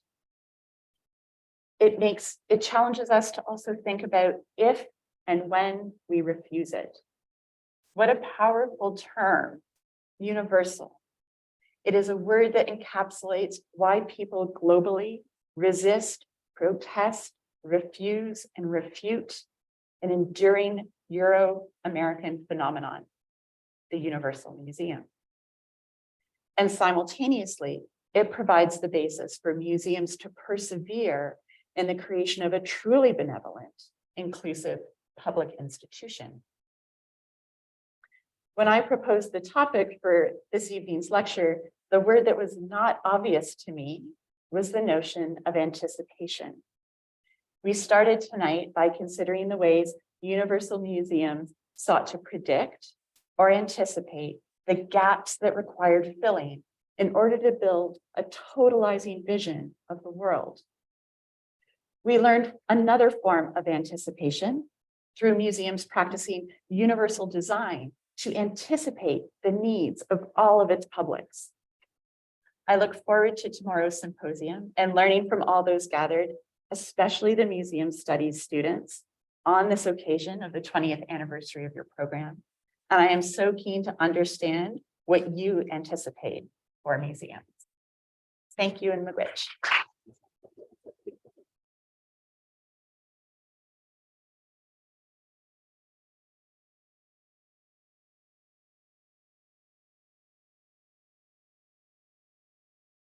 It challenges us to also think about if and when we refuse it. What a powerful term, universal. It is a word that encapsulates why people globally resist, protest, refuse, and refute an enduring Euro-American phenomenon, the Universal Museum. And simultaneously, It provides the basis for museums to persevere in the creation of a truly benevolent, inclusive public institution. When I proposed the topic for this evening's lecture, the word that was not obvious to me was the notion of anticipation. We started tonight by considering the ways universal museums sought to predict or anticipate the gaps that required filling in order to build a totalizing vision of the world. We learned another form of anticipation through museums practicing universal design to anticipate the needs of all of its publics. I look forward to tomorrow's symposium and learning from all those gathered, especially the museum studies students, on this occasion of the 20th anniversary of your program. And I am so keen to understand what you anticipate for museums. Thank you, and Miigwech.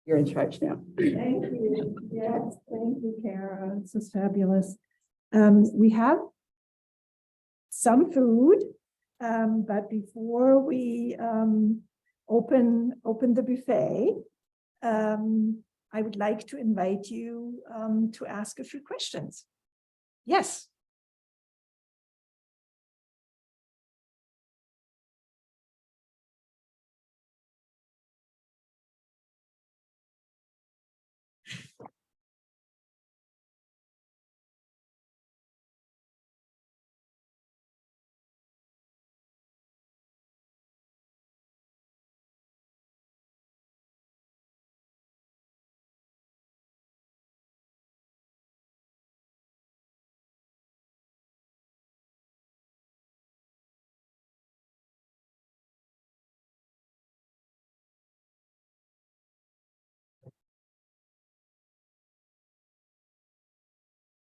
You're in charge now. Thank you. Yes, thank you, Cara. This is fabulous. We have some food, but before we open the buffet, I would like to invite you to ask a few questions. Yes.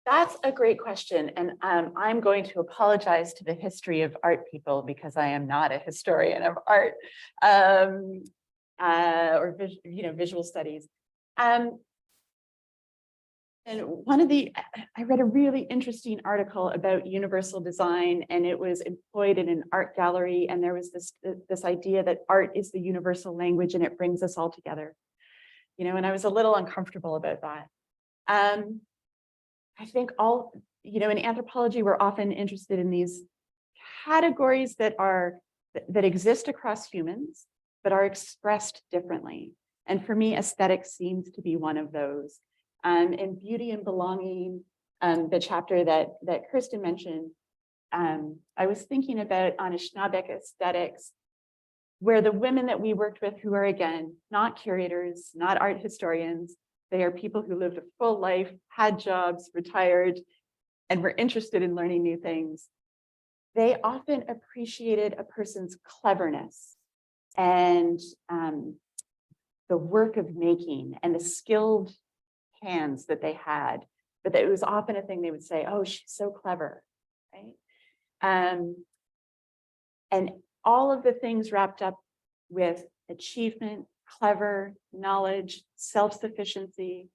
That's a great question. And I'm going to apologize to the history of art people because I am not a historian of art or visual studies. And one of I read a really interesting article about universal design, and it was employed in an art gallery. And there was this idea that art is the universal language and it brings us all together. And I was a little uncomfortable about that. I think in anthropology, we're often interested in these categories that exist across humans, but are expressed differently. And for me, aesthetics seems to be one of those. In Beauty and Belonging, the chapter that Kristen mentioned, I was thinking about Anishinaabeg aesthetics, where the women that we worked with, who are, again, not curators, not art historians, they are people who lived a full life, had jobs, retired, and were interested in learning new things. They often appreciated a person's cleverness and the work of making and the skilled hands that they had. But it was often a thing they would say, oh, she's so clever, right? And all of the things wrapped up with achievement, clever, knowledge, self-sufficiency.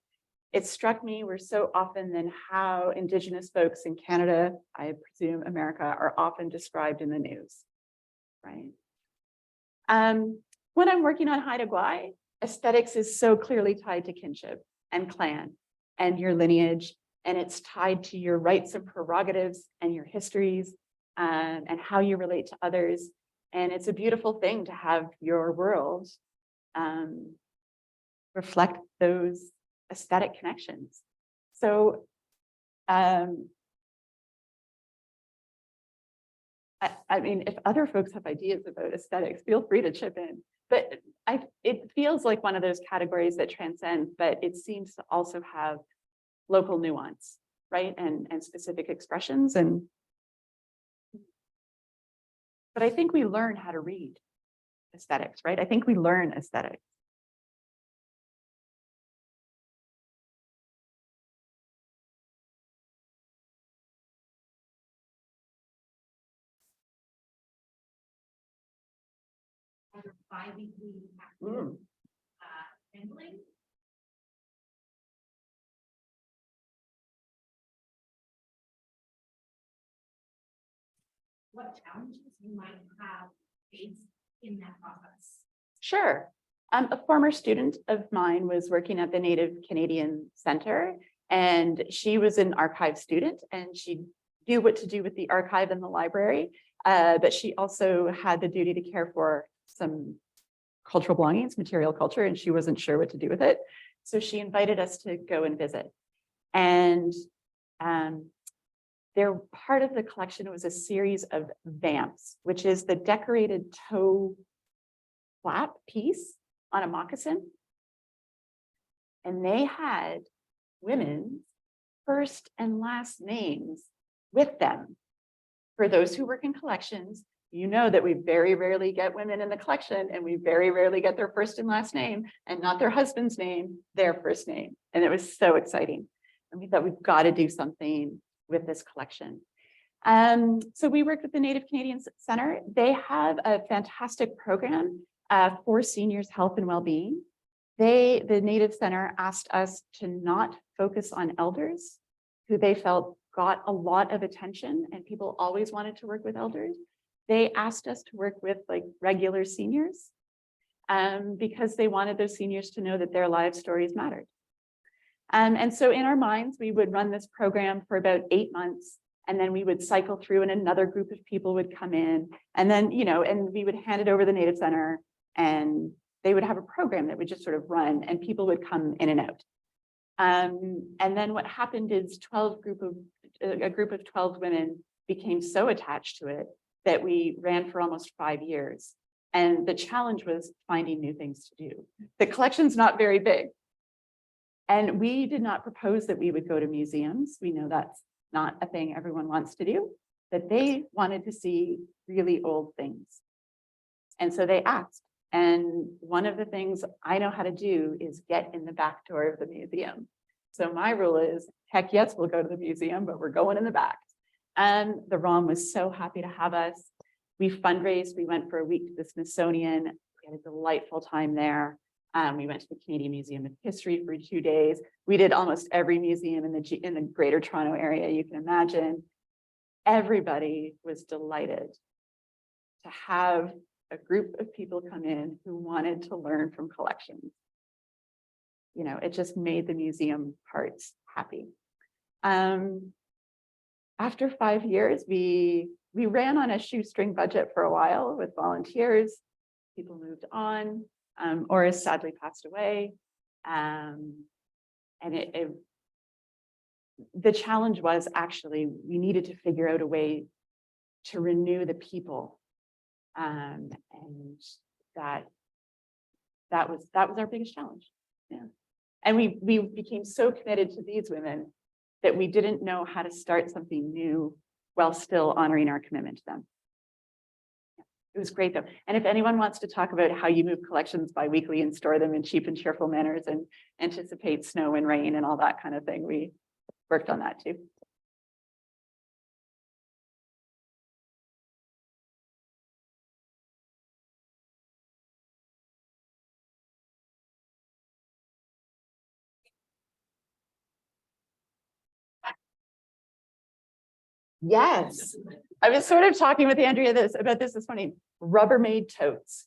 It struck me we're so often than how Indigenous folks in Canada, I presume America, are often described in the news, right? When I'm working on Haida Gwaii, aesthetics is so clearly tied to kinship and clan and your lineage, and it's tied to your rights and prerogatives and your histories and how you relate to others. And it's a beautiful thing to have your world reflect those aesthetic connections. So I mean, if other folks have ideas about aesthetics, feel free to chip in. But it feels like one of those categories that transcends, but it seems to also have local nuance, right? And specific expressions. But I think we learn how to read aesthetics, right? I think we learn aesthetics. Bi-weekly Mm. assembly. what challenges you might have faced in that process. Sure. A former student of mine was working at the Native Canadian Center, and she was an archive student, and she knew what to do with the archive in the library, but she also had the duty to care for some cultural belongings, material culture, and she wasn't sure what to do with it. So she invited us to go and visit. And part of the collection was a series of vamps, which is the decorated toe flap piece on a moccasin. And they had women's first and last names with them. For those who work in collections, you know that we very rarely get women in the collection, and we very rarely get their first and last name, and not their husband's name, their first name. And it was so exciting. And we thought we've got to do something with this collection. So we worked with the Native Canadian Center. They have a fantastic program for seniors' health and well-being. The Native Center asked us to not focus on elders, who they felt got a lot of attention, and people always wanted to work with elders. They asked us to work with like regular seniors because they wanted those seniors to know that their life stories mattered. And so in our minds, we would run this program for about 8 months, and then we would cycle through and another group of people would come in, and then, and we would hand it over to the Native Center, and they would have a program that would just sort of run, and people would come in and out. And then what happened is a group of 12 women became so attached to it that we ran for almost 5 years. And the challenge was finding new things to do. The collection's not very big. And we did not propose that we would go to museums. We know that's not a thing everyone wants to do, but they wanted to see really old things. And so they asked. And one of the things I know how to do is get in the back door of the museum. So my rule is, heck yes, we'll go to the museum, but we're going in the back. And the ROM was so happy to have us. We fundraised, we went for a week to the Smithsonian. We had a delightful time there. We went to the Canadian Museum of History for 2 days. We did almost every museum in the Greater Toronto area you can imagine. Everybody was delighted to have a group of people come in who wanted to learn from collections. It just made the museum parts happy. After 5 years, we ran on a shoestring budget for a while with volunteers. People moved on, or has sadly passed away. And the challenge was actually, we needed to figure out a way to renew the people. And that was our biggest challenge. Yeah. And we became so committed to these women that we didn't know how to start something new while still honoring our commitment to them. Yeah. It was great though. And if anyone wants to talk about how you move collections bi-weekly and store them in cheap and cheerful manners and anticipate snow and rain and all that kind of thing, we worked on that too. Yes, I was sort of talking with Andrea about this morning. Rubbermaid totes.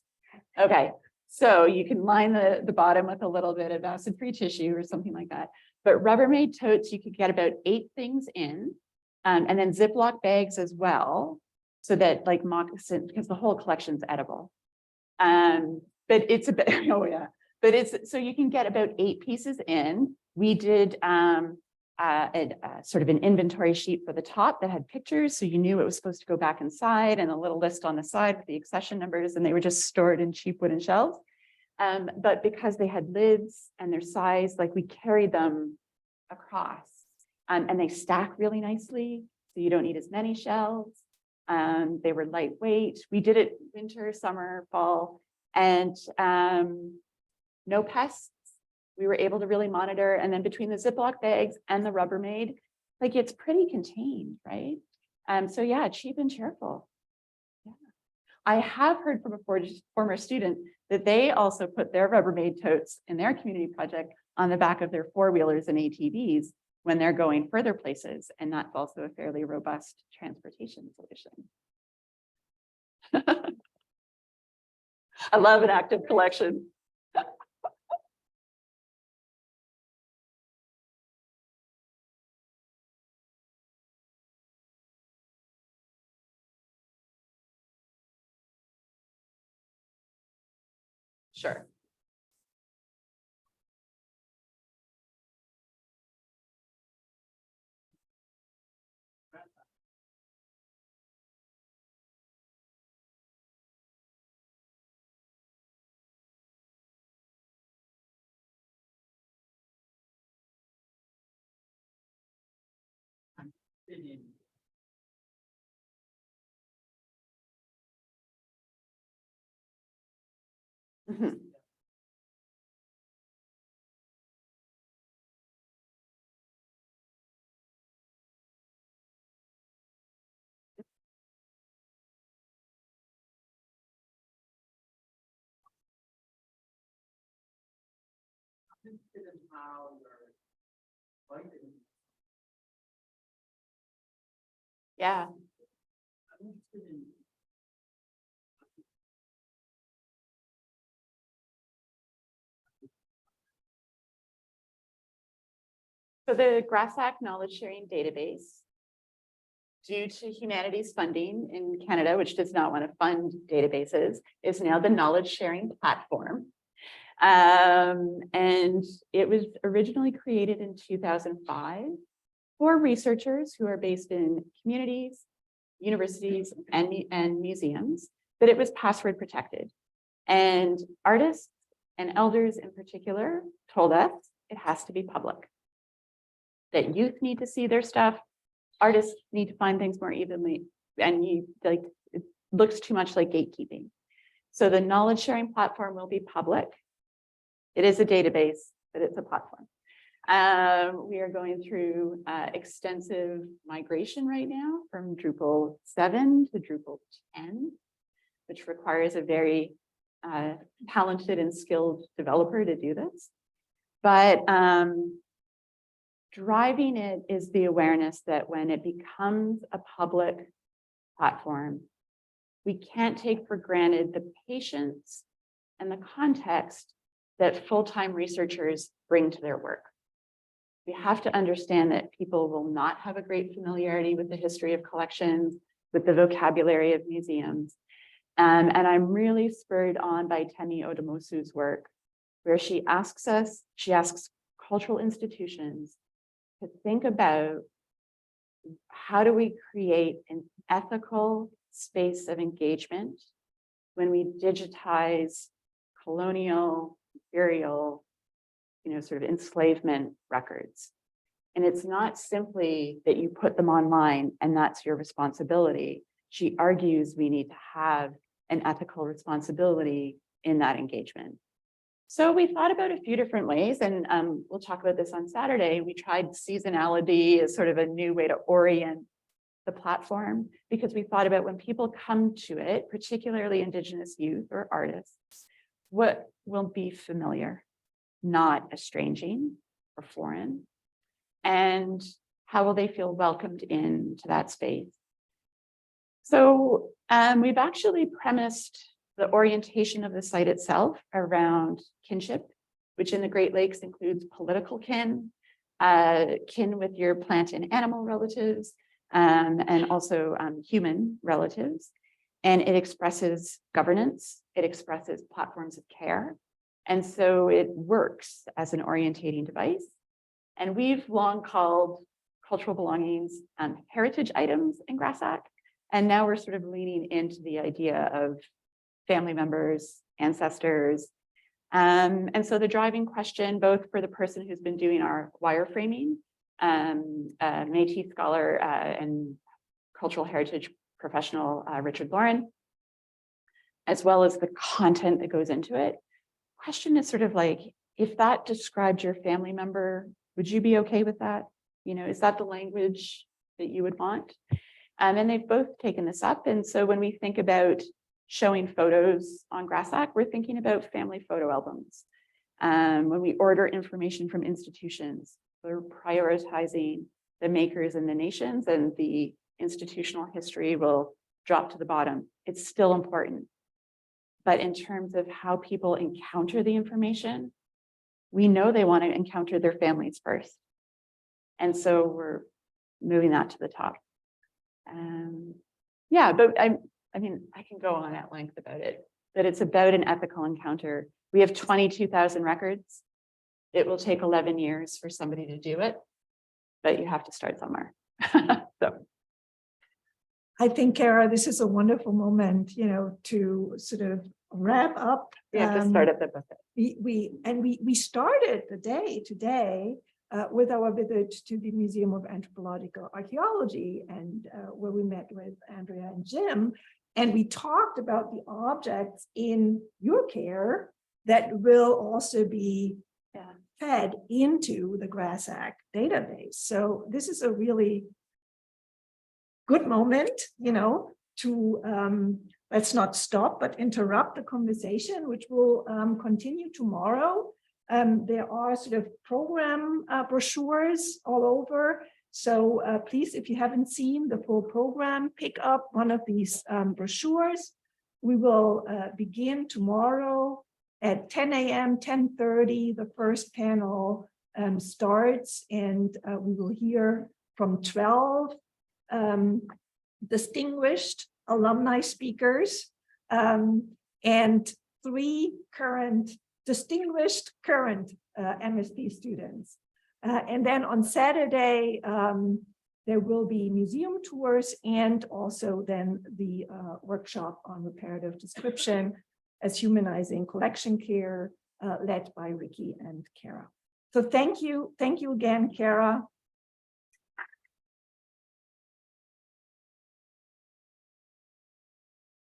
Okay, so you can line the bottom with a little bit of acid-free tissue or something like that. But Rubbermaid totes, you could get about 8 things in, and then Ziploc bags as well, so that like moccasins, because the whole collection's edible. But it's a bit, oh yeah, but it's so you can get about 8 pieces in. We did sort of an inventory sheet for the top that had pictures, so you knew it was supposed to go back inside, and a little list on the side with the accession numbers, and they were just stored in cheap wooden shelves. But because they had lids and their size, like we carried them across, and they stack really nicely, so you don't need as many shelves. They were lightweight. We did it winter, summer, fall, and no pests. We were able to really monitor, and then between the Ziploc bags and the Rubbermaid, like it's pretty contained, right? So yeah, cheap and cheerful. Yeah. I have heard from a former student that they also put their Rubbermaid totes in their community project on the back of their 4-wheelers and ATVs when they're going further places, and that's also a fairly robust transportation solution. I love an active collection. Sure. Mhm. Yeah. So the GRASAC knowledge sharing database, due to humanities funding in Canada, which does not want to fund databases, is now the knowledge sharing platform. And it was originally created in 2005 for researchers who are based in communities, universities, and museums, but it was password protected. And artists and elders in particular told us it has to be public. That youth need to see their stuff, artists need to find things more evenly, and it looks too much like gatekeeping. So the knowledge sharing platform will be public. It is a database, but it's a platform. We are going through extensive migration right now from Drupal 7 to Drupal 10, which requires a very talented and skilled developer to do this. But driving it is the awareness that when it becomes a public platform, we can't take for granted the patience and the context that full-time researchers bring to their work. We have to understand that people will not have a great familiarity with the history of collections, with the vocabulary of museums. And I'm really spurred on by Temi Odomosu's work, where she asks cultural institutions to think about how do we create an ethical space of engagement when we digitize colonial, imperial, sort of enslavement records. And it's not simply that you put them online and that's your responsibility. She argues we need to have an ethical responsibility in that engagement. So we thought about a few different ways, and we'll talk about this on Saturday. We tried seasonality as sort of a new way to orient the platform, because we thought about when people come to it, particularly Indigenous youth or artists, what will be familiar, not estranging or foreign, and how will they feel welcomed into that space. So we've actually premised the orientation of the site itself around kinship, which in the Great Lakes includes political kin, kin with your plant and animal relatives, and also human relatives. And it expresses governance, it expresses platforms of care. And so it works as an orientating device. And we've long called cultural belongings heritage items in GRASAC. And now we're sort of leaning into the idea of family members, ancestors. And so the driving question, both for the person who's been doing our wireframing, Métis scholar and cultural heritage professional, Richard Lauren, as well as the content that goes into it. Question is sort of like, if that described your family member, would you be okay with that? Is that the language that you would want? And they've both taken this up. And so when we think about showing photos on GRASAC, we're thinking about family photo albums. When we order information from institutions, we're prioritizing the makers and the nations, and the institutional history will drop to the bottom. it's still important. But in terms of how people encounter the information, we know they want to encounter their families first. And so we're moving that to the top. Yeah, but I mean, I can go on at length about it, but it's about an ethical encounter. We have 22,000 records. It will take 11 years for somebody to do it, but you have to start somewhere. So. I think, Cara, this is a wonderful moment, to sort of wrap up. We have to start at the buffet. We started the day today with our visit to the Museum of Anthropological Archaeology, and where we met with Andrea and Jim, and we talked about the objects in your care that will also be fed into the GRASAC database. So this is a really good moment, to let's not stop, but interrupt the conversation, which will continue tomorrow. There are sort of program brochures all over. So please, if you haven't seen the full program, pick up one of these brochures. We will begin tomorrow at 10 a.m., 10:30. The first panel starts, and we will hear from 12 distinguished alumni speakers and 3 distinguished current MSP students. And then on Saturday, there will be museum tours and also then the workshop on reparative description as humanizing collection care, led by Ricky and Cara. So thank you again, Cara.